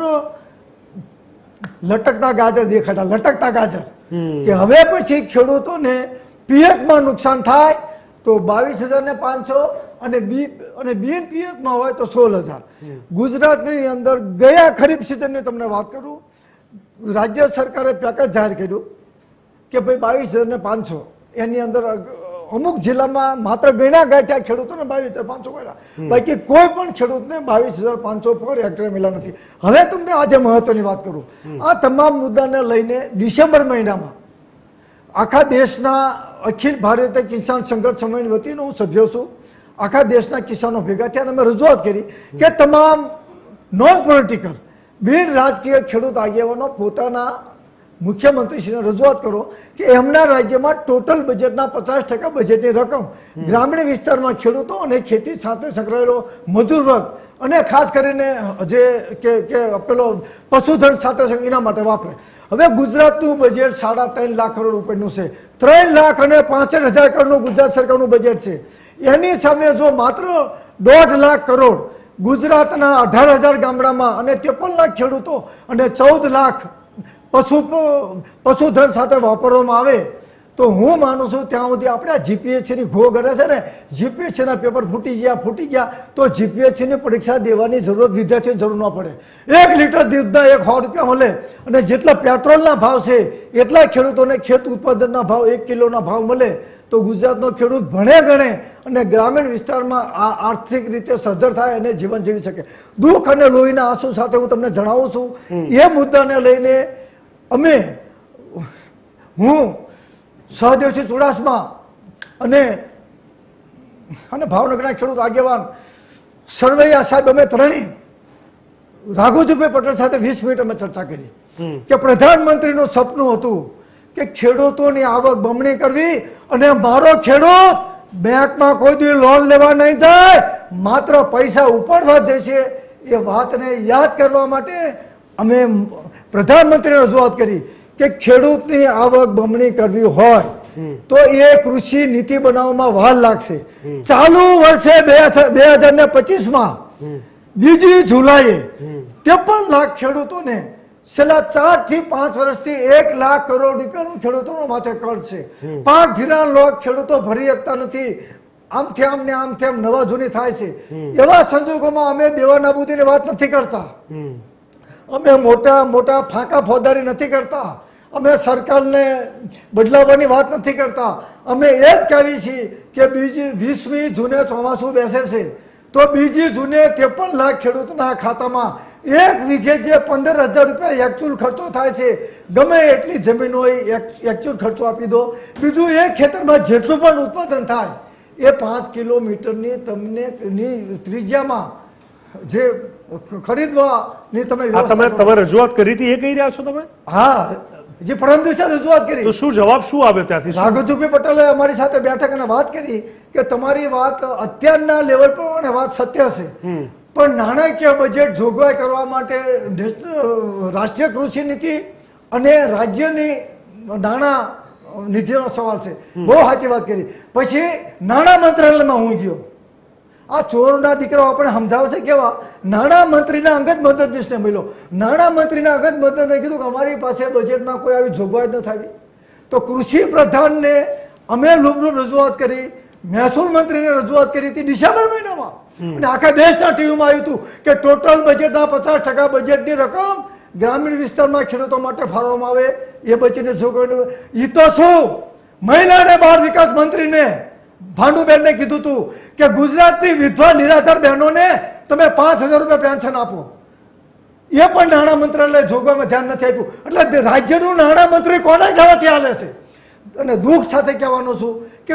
લટકતા ગાજર દેખાડા, લટકતા ગાજર કે હવે પછી ખેડૂતોને પિયતમાં નુકસાન થાય તો 22,500 અને બિન પિયતમાં હોય તો 16,000. ગુજરાતની અંદર ગયા ખરીફ સિઝનની તમને વાત કરું, રાજ્ય સરકારે પેકેજ જાહેર કર્યું કે ભાઈ 22,500, એની અંદર અમુક જિલ્લામાં માત્ર ગણ્યા ગાંઠ્યા ખેડૂતોને 22,500 મળ્યા, બાકી કોઈ પણ ખેડૂતને 22,500 પર હેક્ટરે મળ્યા નથી. હવે તમને આજે મહત્વની વાત કરું, આ તમામ મુદ્દાને લઈને ડિસેમ્બર મહિનામાં આખા દેશના અખિલ ભારતીય કિસાન સંઘર્ષ સમિતિ વતીનો હું સભ્ય છું, આખા દેશના કિસાનો ભેગા થયા અમે રજૂઆત કરી કે તમામ નોન પોલિટિકલ બિન રાજકીય ખેડૂત આગેવાનો પોતાના મુખ્યમંત્રીશ્રીને રજૂઆત કરો કે એમના રાજ્યમાં ટોટલ બજેટના 50% બજેટની રકમ ગ્રામીણ વિસ્તારમાં ખેડૂતો અને ખેતી સાથે સંકળાયેલો મજૂર વર્ગ અને ખાસ કરીને જે કે પેલો પશુધન સાથે એના માટે વાપરે. હવે ગુજરાતનું બજેટ 3.5 લાખ કરોડ રૂપિયાનું છે, 3 લાખ અને 65,000 કરોડનું ગુજરાત સરકારનું બજેટ છે. એની સામે જો માત્ર 1.5 લાખ કરોડ ગુજરાતના 18,000 ગામડામાં અને 53 લાખ ખેડૂતો અને 14 લાખ પશુધન સાથે વાપરવામાં આવે તો હું માનું છું ત્યાં સુધી આપણે આ જીપીએસસીની ઘો કરે છે ને, જીપીએસસીના પેપર ફૂટી ગયા તો જીપીએસસીની પરીક્ષા દેવાની જરૂરત વિદ્યાર્થીઓને જરૂર ન પડે. 1 લીટર દૂધના 100 રૂપિયા મળે અને જેટલા પેટ્રોલના ભાવ છે એટલા ખેડૂતોને ખેત ઉત્પાદનના ભાવ 1 કિલોના ભાવ મળે તો ગુજરાતનો ખેડૂત ભણે ગણે અને ગ્રામીણ વિસ્તારમાં આ આર્થિક રીતે સદ્ધર થાય અને જીવન જીવી શકે. દુઃખ અને લોહીના આંસુ સાથે હું તમને જણાવું છું એ મુદ્દાને લઈને હું સહદેવસિંહ ચુડાસમા અને ભાવનગરના ખેડૂત આગેવાન સરવૈયા સાહેબ અમે ત્રણેય રાઘોજીભાઈ પટેલ સાથે 20 મિનિટ અમે ચર્ચા કરી કે પ્રધાનમંત્રીનું સપનું હતું કે ખેડૂતોની આવક બમણી કરવી અને મારો ખેડૂત બેંકમાં કોઈ દી લોન લેવા નહીં જાય, માત્ર પૈસા ઉપાડવા જશે. એ વાતને યાદ કરવા માટે અમે પ્રધાનમંત્રીને રજૂઆત કરી કે ખેડૂતની આવક બમણી કરવી હોય તો એ કૃષિ નીતિ બનાવવામાં વાર લાગશે. ચાલુ વર્ષે 2025માં 2 જુલાઈએ 53 લાખ ખેડૂતોને છેલ્લા 4 થી 5 વર્ષથી 1 લાખ કરોડ રૂપિયાનું ખેડૂતોનો માથે કર્જ છે. પાક ધિરાણ લોક ખેડૂતો ભરી શકતા નથી. આમથી આમ ને આમથી આમ નવા જૂની થાય છે. એવા સંજોગોમાં અમે દેવા નાબૂદીની વાત નથી કરતા, અમે મોટા ફાંકા ફોજદારી નથી કરતા, અમે સરકારને બદલાવવાની વાત નથી કરતા. અમે એ જ કહીએ છીએ કે 20મી જૂને ચોમાસું બેસે છે તો 2 જૂને 53 લાખ ખેડૂતના ખાતામાં 1 વીઘે જે 15,000 રૂપિયા એકચુઅલ ખર્ચો થાય છે, ગમે એટલી જમીન હોય એકચુઅલ ખર્ચો આપી દો. બીજું એ ખેતરમાં જેટલું પણ ઉત્પાદન થાય એ 5 કિલોમીટરની તમને ત્રિજ્યામાં જે ખરીદવાની તમે રજૂઆત કરી હતી એ કહી રહ્યા છો તમે? હા, જે પરમ દિવસે રજૂઆત કરી. તો શું જવાબ શું આવ્યો ત્યાંથી? રાઘવજીભાઈ પટેલે અમારી સાથે બેઠક અને વાત કરી કે તમારી વાત અત્યારના લેવલ પર વાત સત્ય છે, પણ નાણાકીય બજેટ જોગવાઈ કરવા માટે રાષ્ટ્રીય કૃષિ નીતિ અને રાજ્યની નાણાં નિધિનો સવાલ છે. બહુ સાચી વાત કરી. પછી નાણાં મંત્રાલયમાં હું ગયો. આ ચોરના દીકરાઓ આપણે સમજાવે છે કેવા, નાણાં મંત્રીના અંગત મદદનીશને મળ્યો. નાણાં મંત્રીના અંગત મદદને કીધું કે અમારી પાસે બજેટમાં કોઈ આવી જોગવાઈ ન થાય. તો કૃષિ પ્રધાનને અમે રૂબરૂ રજૂઆત કરી, મહેસૂલ મંત્રીને રજૂઆત કરી હતી ડિસેમ્બર મહિનામાં, અને આખા દેશના ટીવીમાં આવ્યું હતું કે ટોટલ બજેટના 50% બજેટની રકમ ગ્રામીણ વિસ્તારમાં ખેડૂતો માટે ફાળવવામાં આવે. એ બજેટને જોગવાઈ એ તો શું, મહિલા અને બાળ વિકાસ મંત્રીને ભાંડુબેનને કીધું હતું કે ગુજરાતની વિધવા નિરાધાર બહેનોને તમે 5,000 રૂપિયા પેન્શન આપો. એ પણ નાણાં મંત્રાલય જોગવામાં ધ્યાન નથી આપ્યું. એટલે રાજ્યનું નાણાં મંત્રી કોના કહેવાથી હાલે છે? અને દુઃખ સાથે કહેવાનું છું કે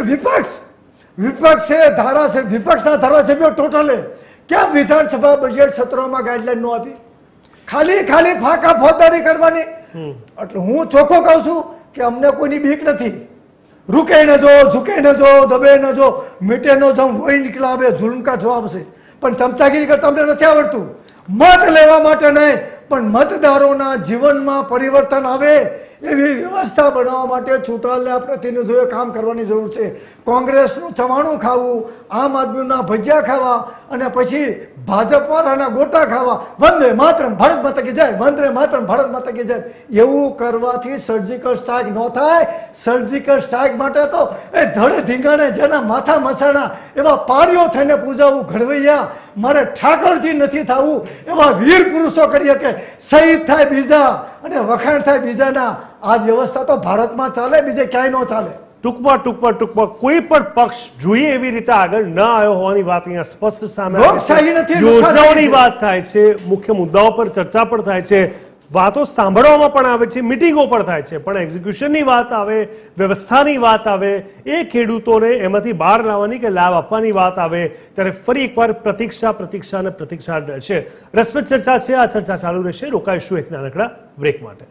વિપક્ષના ધારાસભ્યો ટોટલે કેમ વિધાનસભા બજેટ સત્રમાં ગાઈડલાઈન ન આપી? ખાલી ફાંકા ફોજદારી કરવાની. એટલે હું ચોખ્ખો કહું છું કે અમને કોઈની બીક નથી. રૂકે ન જો, ઝુકે ન જો, દબે ન જો, મીટે ન જો, વહી નીકળા આવે જુલ્મ કા જવાબ છે. પણ ચમચાગીરી કરતા અમને નથી આવડતું. મત લેવા માટે નહીં, પણ મતદારોના જીવનમાં પરિવર્તન આવે એવી વ્યવસ્થા બનાવવા માટે ચૂંટાયેલા પ્રતિનિધિઓએ કામ કરવાની જરૂર છે. કોંગ્રેસનું ચવાણું ખાવું, આમ આદમીના ભજીયા ખાવા અને પછી ભાજપ વાળાના ગોટા ખાવા, વંદે માતરમ ભારત માતા કી જય, વંદે માતરમ ભારત માતા કી જય, એવું કરવાથી સર્જિકલ સ્ટ્રાઇક ન થાય. સર્જિકલ સ્ટ્રાઇક માટે તો એ ધડે ધીંગાણે જેના માથા મસાણા એવા પારીઓ થઈને પૂજાવું. ઘડવૈયા મારે ઠાકરજી નથી થવું એવા વીર પુરુષો કરીએ કે શહીદ થાય બીજા અને વખાણ થાય બીજાના. આ વ્યવસ્થા તો ભારતમાં ચાલે, બીજે ક્યાંય ન ચાલે. ટૂંકમાં કોઈ પણ પક્ષ જોઈએ એવી રીતે આગળ ન આવ્યો હોવાની વાત અહીંયા સ્પષ્ટ સામે આવે છે. યોજનાઓની વાત થાય છે, મુખ્ય મુદ્દાઓ પર ચર્ચા પણ થાય છે, વાતો સાંભળવામાં પણ આવે છે, મિટિંગો પણ થાય છે, પણ એક્ઝિક્યુશનની વાત આવે, વ્યવસ્થાની વાત આવે, એ ખેડૂતોને એમાંથી બહાર લાવવાની કે લાભ આપવાની વાત આવે ત્યારે ફરી એકવાર પ્રતીક્ષા અને પ્રતીક્ષા છે. રસપ્રદ ચર્ચા છે, આ ચર્ચા ચાલુ રહેશે. રોકાઈશું એક નાનકડા બ્રેક માટે.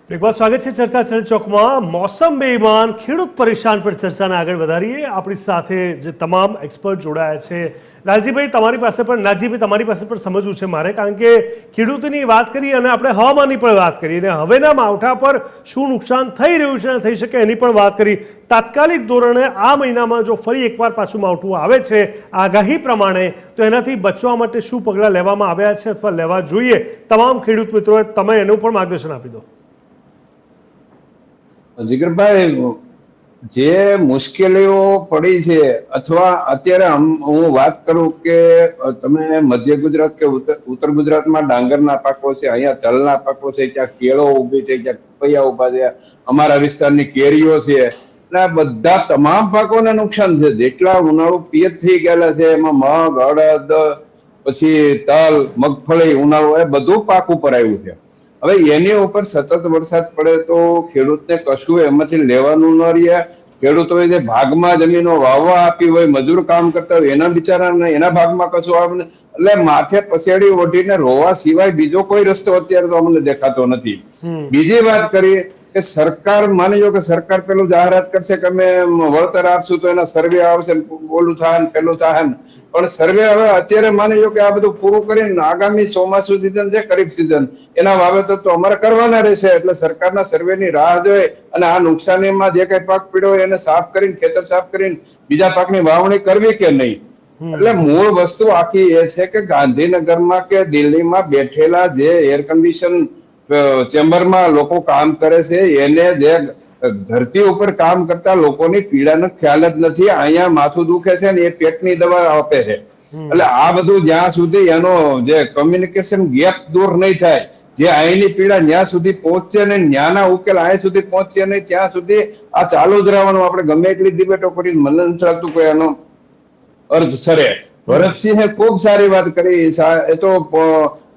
એક વાર સ્વાગત છે ચર્ચા ચોકમાં. મોસમ બેઈમાન, ખેડૂત પરેશાન પર ચર્ચાને આગળ વધારીએ. આપણી સાથે જે તમામ એક્સપર્ટ જોડાયા છે, લાલજીભાઈ તમારી પાસે પણ, નાગજીભાઈ તમારી પાસે પણ સમજવું છે મારે, કારણ કે ખેડૂતોની વાત કરી અને આપણે હવામાનની પણ વાત કરી અને હવેના માવઠા પર શું નુકસાન થઈ રહ્યું છે અને થઈ શકે એની પણ વાત કરી. તાત્કાલિક ધોરણે આ મહિનામાં જો ફરી એકવાર પાછું માવઠું આવે છે આગાહી પ્રમાણે, તો એનાથી બચવા માટે શું પગલાં લેવામાં આવ્યા છે અથવા લેવા જોઈએ તમામ ખેડૂત મિત્રોએ, તમે એનું પણ માર્ગદર્શન આપી દો. જીગરભાઈ, જે મુશ્કેલીઓ પડી છે અથવા અત્યારે હું વાત કરું કે તમે મધ્ય ગુજરાત કે ઉત્તર ગુજરાતમાં ડાંગરના પાકો છે, અહીંયા તલના પાકો છે, ક્યાંક કેળો ઉભી છે, ક્યાંક પપૈયા ઉભા છે, અમારા વિસ્તારની કેરીઓ છે, એટલે આ બધા તમામ પાકોને નુકસાન છે. જેટલા ઉનાળુ પિયત થઈ ગયેલા છે એમાં મગ, અડદ, પછી તલ, મગફળી, ઉનાળુ, એ બધું પાક ઉપર આવ્યું છે. હવે એની ઉપર સતત વરસાદ પડે તો ખેડૂતને કશું એમાંથી લેવાનું ન રહે. ખેડૂતોએ જે ભાગમાં જમીનો વાવવા આપી હોય, મજૂર કામ કરતા હોય, એના બિચારાને એના ભાગમાં કશું આવે, એટલે માથે પસેડી ઓઢીને રોવા સિવાય બીજો કોઈ રસ્તો અત્યારે તો અમને દેખાતો નથી. બીજી વાત કરીએ કે સરકાર, માની લો કે સરકાર પેલું જાહેરાત કરશે કે અમે વળતર આપશું તો એના સર્વે આવશે, ઓલું થાય પેલું થાય, પણ સર્વે હવે અત્યારે માની લો કે આ બધું પૂરું કરીને આગામી ચોમાસું સિઝન છે, ખરીફ સિઝન, એના વાવેતર તો અમારે કરવાના રહેશે. એટલે સરકારના સર્વેની રાહ જોઈ અને આ નુકસાનીમાં જે કઈ પાક પીડ્યો હોય એને સાફ કરીને, ખેતર સાફ કરીને બીજા પાકની વાવણી કરવી કે નહીં. એટલે મૂળ વસ્તુ આખી એ છે કે ગાંધીનગરમાં કે દિલ્હીમાં બેઠેલા જે એર કન્ડિશન ચેમ્બરમાં લોકો કામ કરે છે, એને જે ધરતી ઉપર કામ કરતા લોકોની પીડાનો ખ્યાલ જ નથી. અહીંયા માથું દુખે છે ને એ પેટની દવા આપે છે. એટલે આ બધું જ્યાં સુધી એનો જે કમ્યુનિકેશન ગેપ દૂર નહીં થાય, જે અહીંની પીડા જ્યાં સુધી પહોંચશે ને ન્યાના ઉકેલ અહીં સુધી પહોંચશે નહીં, ત્યાં સુધી આ ચાલુ જ રહેવાનું. આપણે ગમે એટલી ડિબેટો કરીને મને નથી લાગતું કોઈ એનો અર્થ સરે. ભરતસિંહે ખૂબ સારી વાત કરી, એ તો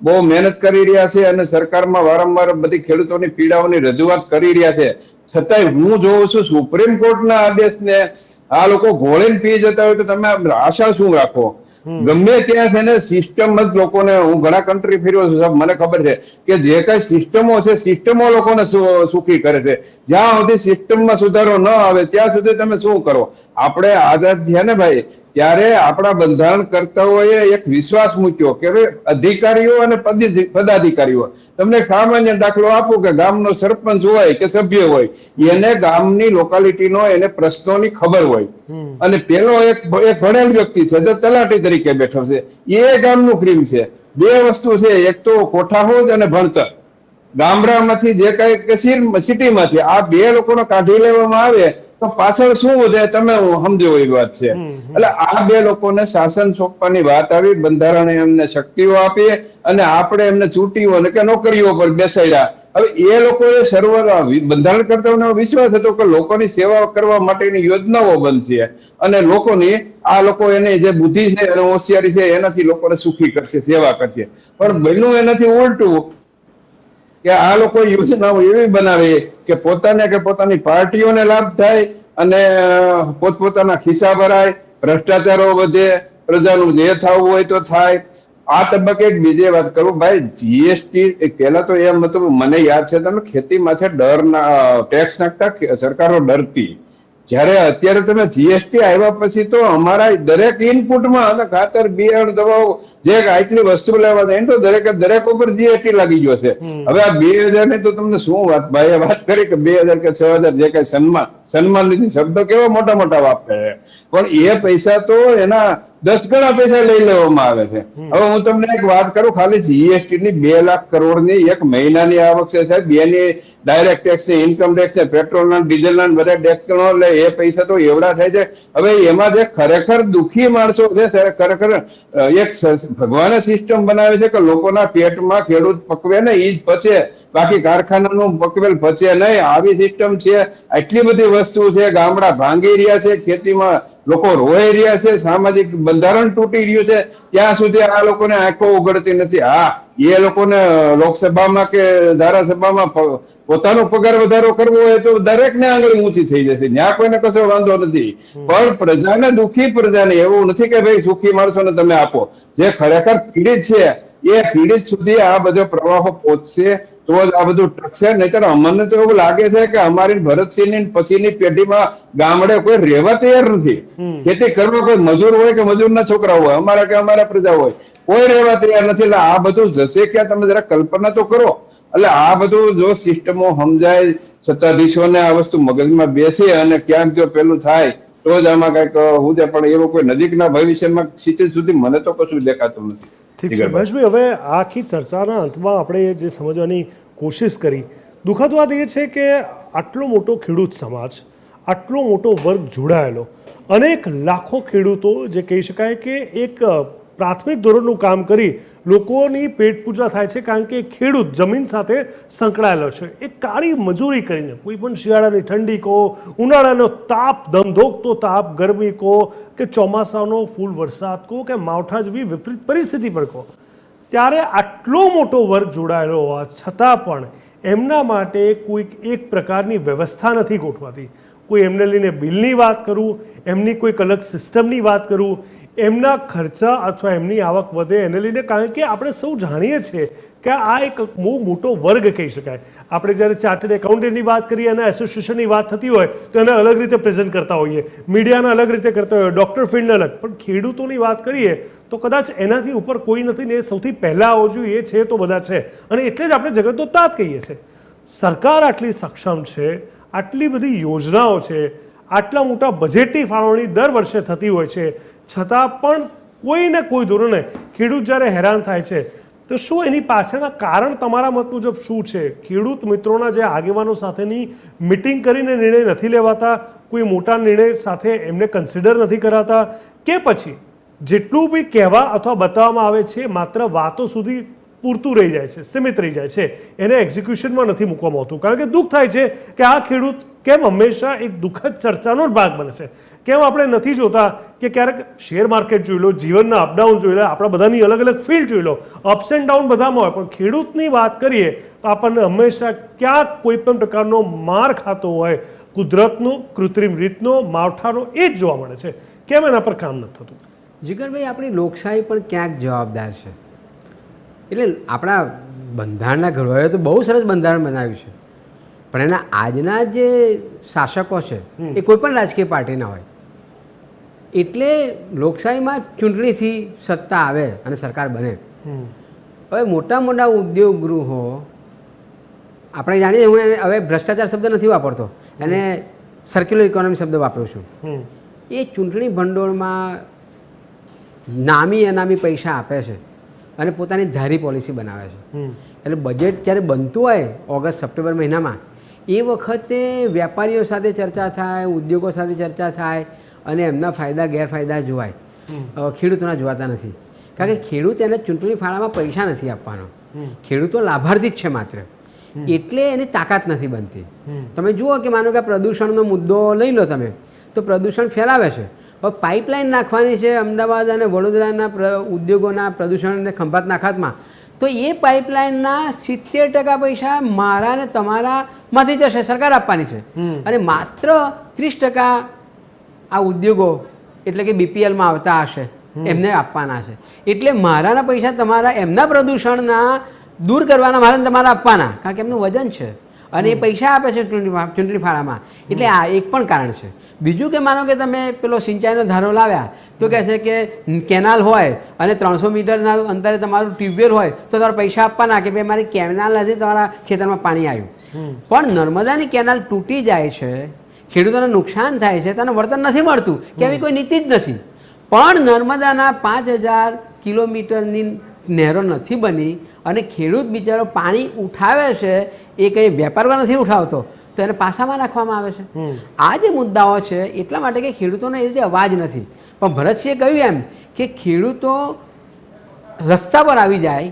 બહુ મહેનત કરી રહ્યા છે અને સરકારમાં વારંવાર બધી ખેડૂતોની પીડાઓની રજૂઆત કરી રહ્યા છે. છતાંય હું જોઉં છું સુપ્રીમ કોર્ટના આદેશને આ લોકો ઘોળીને પી જતા હોય તો તમે આશા શું રાખો? ગમે ત્યાં છે ને સિસ્ટમ જ લોકોને, હું ઘણા કન્ટ્રી ફેર્યો છું, મને ખબર છે કે જે કઈ સિસ્ટમો છે, સિસ્ટમો લોકોને સુખી કરે છે. જ્યાં સુધી સિસ્ટમમાં સુધારો ન આવે ત્યાં સુધી તમે શું કરો? આપણે આઝાદ થયા ને ભાઈ, ત્યારે આપણા બંધારણ કરતાઓએ એક વિશ્વાસ મૂક્યો કે અધિકારીઓ અને પદાધિકારીઓ, તમને સામાન્ય દાખલો આપું કે ગામનો સરપંચ હોય કે સભ્ય હોય, એને ગામની લોકાલિટીનો એને પ્રશ્નોની ખબર હોય, અને પેલો એક ભણેલ વ્યક્તિ છે જે તલાટી તરીકે બેઠો છે, એ ગામનું ક્રીમ છે. બે વસ્તુ છે, એક તો કોઠાહોજ અને ભણતર. ગામડામાંથી જે કઈ સિટીમાંથી આ બે લોકોને કાઢી લેવામાં આવે તો પાછળ શું વધે તમે સમજો એવી વાત છે. એટલે આ બે લોકોને શાસન સોંપવાની વાત આવી, બંધારણે એમને શક્તિઓ આપી અને આપણે એમને ચૂંટીઓ અને કે નોકરીઓ પર બેસાડ્યા. હવે એ લોકોએ સર્વ બંધારણ કરતાઓનો વિશ્વાસ હતો કે લોકોની સેવા કરવા માટેની યોજનાઓ બનશે અને લોકોની આ લોકો એની જે બુદ્ધિ છે અને હોશિયારી છે એનાથી લોકોને સુખી કરશે, સેવા કરશે. પણ બન્યું એનાથી ઉલટું કે આ લોકો યોજનાઓ એવી બનાવે કે પોતાને કે પોતાની પાર્ટીઓને લાભ થાય અને પોતપોતાના ખિસ્સા ભરાય, ભ્રષ્ટાચારો વધે, પ્રજાનું જે થવું હોય તો થાય. આ તબક્કે એક બીજી વાત કરું ભાઈ, જીએસટી પેલા તો એમ હતું, મને યાદ છે તમે ખેતી માથે ટેક્સ નાખતા સરકારો ડરતી. જયારે અત્યારે તમે જીએસટી આવ્યા પછી તો અમારા દરેક ઇનપુટમાં અને ખાતર, બિયારણ, દવાઓ જે આટલી વસ્તુ લેવા જાય તો દરેક ઉપર જીએસટી લાગી ગયો છે. હવે આ 2000 ની તો તમને શું વાત, ભાઈએ વાત કરી કે 2000 કે 6000 જે કઈ સન્માન લીધી, શબ્દો કેવા મોટા મોટા વાપરે છે, પણ એ પૈસા તો એના 10 ગણા પૈસા લઈ લેવામાં આવે છે. હવે હું તમને એક વાત કરું, ખાલી જીએસટી ની 2 લાખ કરોડની એક મહિનાની આવક છે સાહેબ. એની ડાયરેક્ટ ટેક્સ છે, ઇન્કમ ટેક્સ છે, પેટ્રોલના ડીઝલના બધા ટેક્સ લે, એ પૈસા તો એવડા થાય છે. હવે એમાં જે ખરેખર દુખી માણસો છે, ખરેખર એક ભગવાને સિસ્ટમ બનાવી છે કે લોકોના પેટમાં ખેડૂત પકવે ને એ જ પચે, બાકી કારખાનાનું પકવેલ પચે નહીં. આવી સિસ્ટમ છે. આટલી બધી વસ્તુ છે, ગામડા ભાંગી રહ્યા છે, ખેતીમાં લોકો રોઈ રહ્યા છે, સામાજિક બંધારણ તૂટી રહ્યું છે, ત્યાં સુધી આ લોકોને આંખો ઉઘડતી નથી. હા, એ લોકોને લોકસભામાં કે ધારાસભામાં પોતાનો પગાર વધારો કરવો હોય તો દરેકને આંગળી ઊંચી થઈ જશે, ત્યાં કોઈને કશો વાંધો નથી. પણ પ્રજાને, દુઃખી પ્રજાને એવું નથી કે ભાઈ સુખી માણસોને તમે આપો. જે ખરેખર પીડિત છે એ પીડિત સુધી આ બધો પ્રવાહો પહોંચશે તો જ આ બધું ટકશે. નહીતર અમને તો એવું લાગે છે કે અમારી ભરતસિંહની પછીની પેઢીમાં ગામડે કોઈ રહેવા તૈયાર નથી. ખેતી કરવા કોઈ મજૂર હોય કે મજૂરના છોકરા હોય, અમારા કે અમારા પ્રજા હોય, કોઈ રહેવા તૈયાર નથી. એટલે આ બધું જશે ક્યાં, તમે જરા કલ્પના તો કરો. એટલે આ બધું જો સિસ્ટમો સમજાય, સત્તાધીશોને આ વસ્તુ મગજમાં બેસે અને ક્યાંક જો પેલું થાય તો જ આમાં કઈક હું પણ એવું કોઈ નજીકના ભવિષ્યમાં સીટે સુધી મને તો કશું દેખાતું નથી. ઠીક છે મહેશભાઈ, હવે આખી ચર્ચાના અંતમાં આપણે જે સમજવાની કોશિશ કરી, દુઃખદ વાત એ છે કે આટલો મોટો ખેડૂત સમાજ, આટલો મોટો વર્ગ જોડાયેલો, અનેક લાખો ખેડૂતો જે કહી શકાય કે એક પ્રાથમિક ધોરણનું કામ કરી લોકોની પેટ પૂજા થાય છે, કારણ કે ખેડૂત જમીન સાથે સંકળાયેલો છે. એ કાળી મજૂરી કરીને કોઈ પણ શિયાળાની ઠંડી કહો, ઉનાળાનો તાપ, ધમધોકતો તાપ, ગરમી કહો કે ચોમાસાનો ફૂલ વરસાદ કહો કે માવઠા જેવી વિપરીત પરિસ્થિતિ પણ કહો, ત્યારે આટલો મોટો વર્ગ જોડાયેલો હોવા છતાં પણ એમના માટે કોઈક એક પ્રકારની વ્યવસ્થા નથી ગોઠવાતી. કોઈ એમને લઈને બિલની વાત કરું, એમની કોઈક અલગ સિસ્ટમની વાત કરું, એમના ખર્ચા અથવા એમની આવક વધે એને લઈને, કારણ કે આપણે સૌ જાણીએ છીએ કે આ એક બહુ મોટો વર્ગ કહી શકાય. આપણે જ્યારે ચાર્ટર્ડ એકાઉન્ટન્ટની વાત કરીએ અને એસોસિએશનની વાત થતી હોય તો એને અલગ રીતે પ્રેઝન્ટ કરતા હોઈએ, મીડિયાના અલગ રીતે કરતા હોઈએ, ડૉક્ટર ફિલ્ડને અલગ, પણ ખેડૂતોની વાત કરીએ તો કદાચ એનાથી ઉપર કોઈ નથી ને એ સૌથી પહેલાં આવવું જોઈએ. એ છે તો બધા છે, અને એટલે જ આપણે જગતનો તાત કહીએ છીએ. સરકાર આટલી સક્ષમ છે, આટલી બધી યોજનાઓ છે, આટલા મોટા બજેટની ફાળવણી દર વર્ષે થતી હોય છે, છતાં પણ કોઈને કોઈ ધોરણે ખેડૂત જ્યારે હેરાન થાય છે તો શું એની પાછળના કારણ તમારા મત મુજબ શું છે? ખેડૂત મિત્રોના જે આગેવાનો સાથેની મિટિંગ કરીને નિર્ણય નથી લેવાતા, કોઈ મોટા નિર્ણય સાથે એમને કન્સિડર નથી કરાતા, કે પછી જેટલું બી કહેવા અથવા બતાવવામાં આવે છે માત્ર વાતો સુધી પૂરતું રહી જાય છે, સીમિત રહી જાય છે, એને એક્ઝિક્યુશનમાં નથી મૂકવામાં આવતું? કારણ કે દુઃખ થાય છે કે આ ખેડૂત કેમ હંમેશા એક દુઃખદ ચર્ચાનો જ ભાગ બને છે. કેમ આપણે નથી જોતા કે ક્યારેક શેર માર્કેટ જોઈ લો, જીવનના અપડાઉન જોઈ લો, આપણા બધાની અલગ અલગ ફિલ્ડ જોઈ લો, અપ્સ એન્ડ ડાઉન બધામાં હોય, પણ ખેડૂતની વાત કરીએ તો આપણને હંમેશા ક્યાંક કોઈ પણ પ્રકારનો માર ખાતો હોય, કુદરતનો, કૃત્રિમ રીતનો, માવઠાનો, એ જ જોવા મળે છે. કેમ એના પર કામ નથી થતું? જીગરભાઈ, આપણી લોકશાહી પણ ક્યાંક જવાબદાર છે. એટલે આપણા બંધારણના ઘડવાએ તો બહુ સરસ બંધારણ બનાવ્યું છે, પણ એના આજના જે શાસકો છે એ કોઈ પણ રાજકીય પાર્ટીના હોય. એટલે લોકશાહીમાં ચૂંટણીથી સત્તા આવે અને સરકાર બને. હવે મોટા મોટા ઉદ્યોગ ગૃહો, આપણે જાણીએ, હું હવે ભ્રષ્ટાચાર શબ્દ નથી વાપરતો, એને સર્ક્યુલર ઇકોનોમી શબ્દ વાપરું છું. એ ચૂંટણી ભંડોળમાં નામી અનામી પૈસા આપે છે અને પોતાની ધારી પોલિસી બનાવે છે. એટલે બજેટ જ્યારે બનતું હોય ઓગસ્ટ સપ્ટેમ્બર મહિનામાં, એ વખતે વેપારીઓ સાથે ચર્ચા થાય, ઉદ્યોગો સાથે ચર્ચા થાય અને એમના ફાયદા ગેરફાયદા જોવાય. ખેડૂતોના જોવાતા નથી, કારણ કે ખેડૂત એને ચૂંટણી ફાળામાં પૈસા નથી આપવાનો, ખેડૂતો લાભાર્થી જ છે માત્ર. એટલે એની તાકાત નથી બનતી. તમે જુઓ કે માનો કે પ્રદૂષણનો મુદ્દો લઈ લો તમે, તો પ્રદૂષણ ફેલાવે છે. હવે પાઇપલાઇન નાખવાની છે અમદાવાદ અને વડોદરાના ઉદ્યોગોના પ્રદૂષણ અને ખંભાતના અખાતમાં, તો એ પાઇપલાઇનના 70% પૈસા મારા ને તમારામાંથી જશે, સરકાર આપવાની છે, અને માત્ર 30% આ ઉદ્યોગો એટલે કે બીપીએલમાં આવતા હશે એમને આપવાના છે. એટલે મારાના પૈસા તમારા એમના પ્રદૂષણના દૂર કરવાના મારે તમારા આપવાના, કારણ કે એમનું વજન છે અને એ પૈસા આપે છે ચૂંટણી ફાળામાં. એટલે આ એક પણ કારણ છે. બીજું કે માનો કે તમે પેલો સિંચાઈનો ધારો લાવ્યા તો કહે છે કે કેનાલ હોય અને 300 મીટરના અંતરે તમારું ટ્યુબવેલ હોય તો તમારે પૈસા આપવાના કે ભાઈ મારી કેનાલથી તમારા ખેતરમાં પાણી આવ્યું. પણ નર્મદાની કેનાલ તૂટી જાય છે, ખેડૂતોને નુકસાન થાય છે, તેને વળતર નથી મળતું કે એવી કોઈ નીતિ જ નથી. પણ નર્મદાના 5000 કિલોમીટરની નહેરો નથી બની અને ખેડૂત બિચારો પાણી ઉઠાવે છે, એ કંઈ વેપારમાં નથી ઉઠાવતો, તો એને પાસામાં રાખવામાં આવે છે. આ જે મુદ્દાઓ છે એટલા માટે કે ખેડૂતોને એ રીતે અવાજ નથી. પણ ભરતસિંહે કહ્યું એમ કે ખેડૂતો રસ્તા પર આવી જાય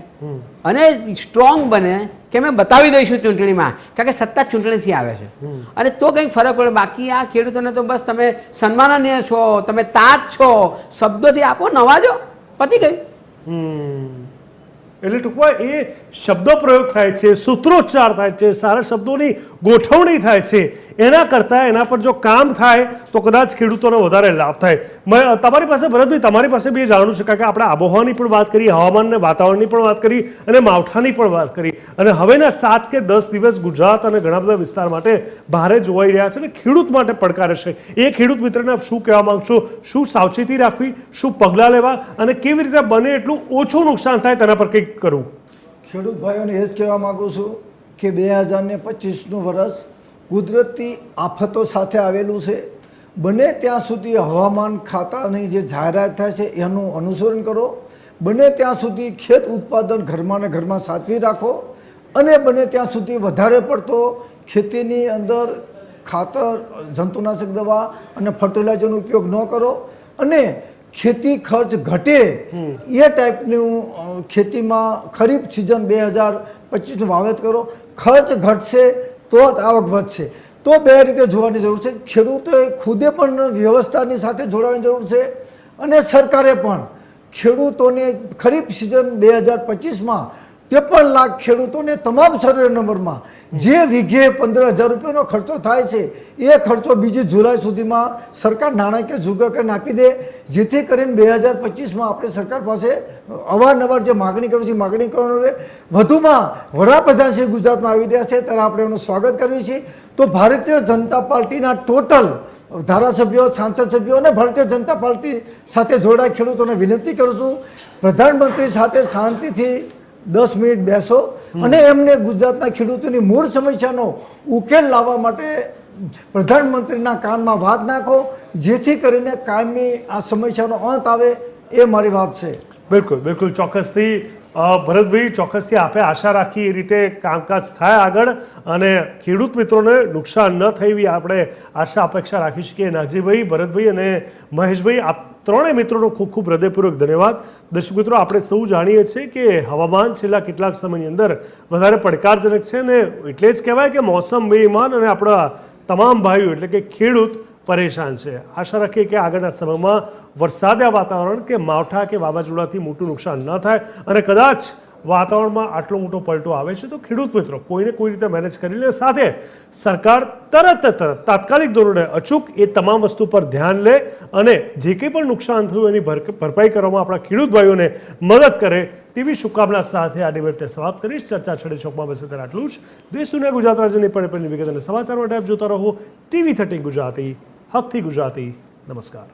અને સ્ટ્રોંગ બને કે અમે બતાવી દઈશું ચૂંટણીમાં, કારણ કે સત્તા ચૂંટણીથી આવે છે અને તો કંઈક ફરક પડે. બાકી આ ખેડૂતોને તો બસ તમે સન્માનનીય છો, તમે તાજ છો, શબ્દોથી આપો, નવાજો, પતી ગયું. એટલે ટૂંકમાં એ શબ્દો પ્રયોગ થાય છે, સૂત્રોચ્ચાર થાય છે, સારા શબ્દોની ગોઠવણી થાય છે, એના કરતાં એના પર જો કામ થાય તો કદાચ ખેડૂતોને વધારે લાભ થાય. તમારી પાસે ભરતભાઈ, તમારી પાસે બી જાણવું છે, કારણ કે આપણે આબોહવાની પણ વાત કરી, હવામાન અને વાતાવરણની પણ વાત કરી અને માવઠાની પણ વાત કરી, અને હવેના 7 કે 10 દિવસ ગુજરાત અને ઘણા બધા વિસ્તાર માટે ભારે જોવાઈ રહ્યા છે અને ખેડૂત માટે પડકાર છે. એ ખેડૂત મિત્રને આપ શું કહેવા માંગશો? શું સાવચેતી રાખવી, શું પગલાં લેવા અને કેવી રીતે બને એટલું ઓછું નુકસાન થાય તેના પર કંઈક કરવું? ખેડૂત ભાઈઓને એ જ કહેવા માગું છું કે 2025નું વર્ષ કુદરતી આફતો સાથે આવેલું છે. બને ત્યાં સુધી હવામાન ખાતાની જે જાહેરાત થાય છે એનું અનુસરણ કરો. બને ત્યાં સુધી ખેત ઉત્પાદન ઘરમાં ને ઘરમાં સાચવી રાખો અને બને ત્યાં સુધી વધારે પડતો ખેતીની અંદર ખાતર, જંતુનાશક દવા અને ફર્ટિલાઇઝરનો ઉપયોગ ન કરો અને ખેતી ખર્ચ ઘટે એ ટાઈપનું ખેતીમાં ખરીફ સિઝન 2025નું વાવેતર કરો. ખર્ચ ઘટશે તો જ આવક વધશે. તો બે રીતે જોવાની જરૂર છે. ખેડૂતોએ ખુદે પણ વ્યવસ્થાની સાથે જોડાવાની જરૂર છે અને સરકારે પણ ખેડૂતોને ખરીફ સિઝન 2025માં 53 લાખ ખેડૂતોને તમામ સર્વે નંબરમાં જે વીઘે 15,000 રૂપિયાનો ખર્ચો થાય છે એ ખર્ચો 2 જુલાઈ સુધીમાં સરકાર નાણાકીય જોગવાઈ આપી દે, જેથી કરીને 2025માં આપણે સરકાર પાસે અવારનવાર જે માગણી કરી છે માગણી કરવાનું રહે. વધુમાં વડાપ્રધાન શ્રી ગુજરાતમાં આવી રહ્યા છે ત્યારે આપણે એનું સ્વાગત કરીએ છીએ. તો ભારતીય જનતા પાર્ટીના ટોટલ ધારાસભ્યો, સાંસદ સભ્યો અને ભારતીય જનતા પાર્ટી સાથે જોડાય ખેડૂતોને વિનંતી કરું છું, પ્રધાનમંત્રી સાથે શાંતિથી 10 મિનિટ બેસો અને એમને ગુજરાતના ખેડૂતોની મૂળ સમસ્યાનો ઉકેલ લાવવા માટે પ્રધાનમંત્રીના કાનમાં વાત નાખો, જેથી કરીને કાયમી આ સમસ્યાનો અંત આવે. એ મારી વાત છે. બિલકુલ બિલકુલ, ચોક્કસથી ભરતભાઈ, ચોક્કસથી આપણે આશા રાખી એ રીતે કામકાજ થાય આગળ અને ખેડૂત મિત્રોને નુકસાન ન થાય એવી આપણે આશા અપેક્ષા રાખી શકીએ. નાગજીભાઈ, ભરતભાઈ અને મહેશભાઈ, આપ ત્રણેય મિત્રોનો ખૂબ ખૂબ હૃદયપૂર્વક ધન્યવાદ. દર્શક મિત્રો, આપણે સૌ જાણીએ છીએ કે હવામાન છેલ્લા કેટલાક સમયની અંદર વધારે પડકારજનક છે અને એટલે જ કહેવાય કે મોસમ બેઈમાન અને આપણા તમામ ભાઈઓ એટલે કે ખેડૂત પરેશાન છે. આશા રાખીએ કે આગળના સમયમાં વરસાદિયા વાતાવરણ કે માવઠા કે વાવાઝોડાથી મોટું નુકસાન ન થાય અને કદાચ વાતાવરણમાં આટલો મોટો પલટો આવે છે તો ખેડૂત મિત્રો કોઈને કોઈ રીતે મેનેજ કરી લે, સાથે સરકાર તરત તાત્કાલિક ધોરણે અચૂક એ તમામ વસ્તુ પર ધ્યાન લે અને જે કંઈ પણ નુકસાન થયું એની ભરપાઈ કરવામાં આપણા ખેડૂત ભાઈઓને મદદ કરે તેવી શુભકામના સાથે આ ડિબેટને સમાપ્ત કરીશ. ચર્ચા છડે ચોકમાં બસે ત્યારે આટલું જ. દેશ દુનિયા ગુજરાત રાજ્યની પડેલી વિગત અને સમાચાર માટે આપ જોતા રહો TV13 ગુજરાતી, હકથી ગુજરાતી. નમસ્કાર.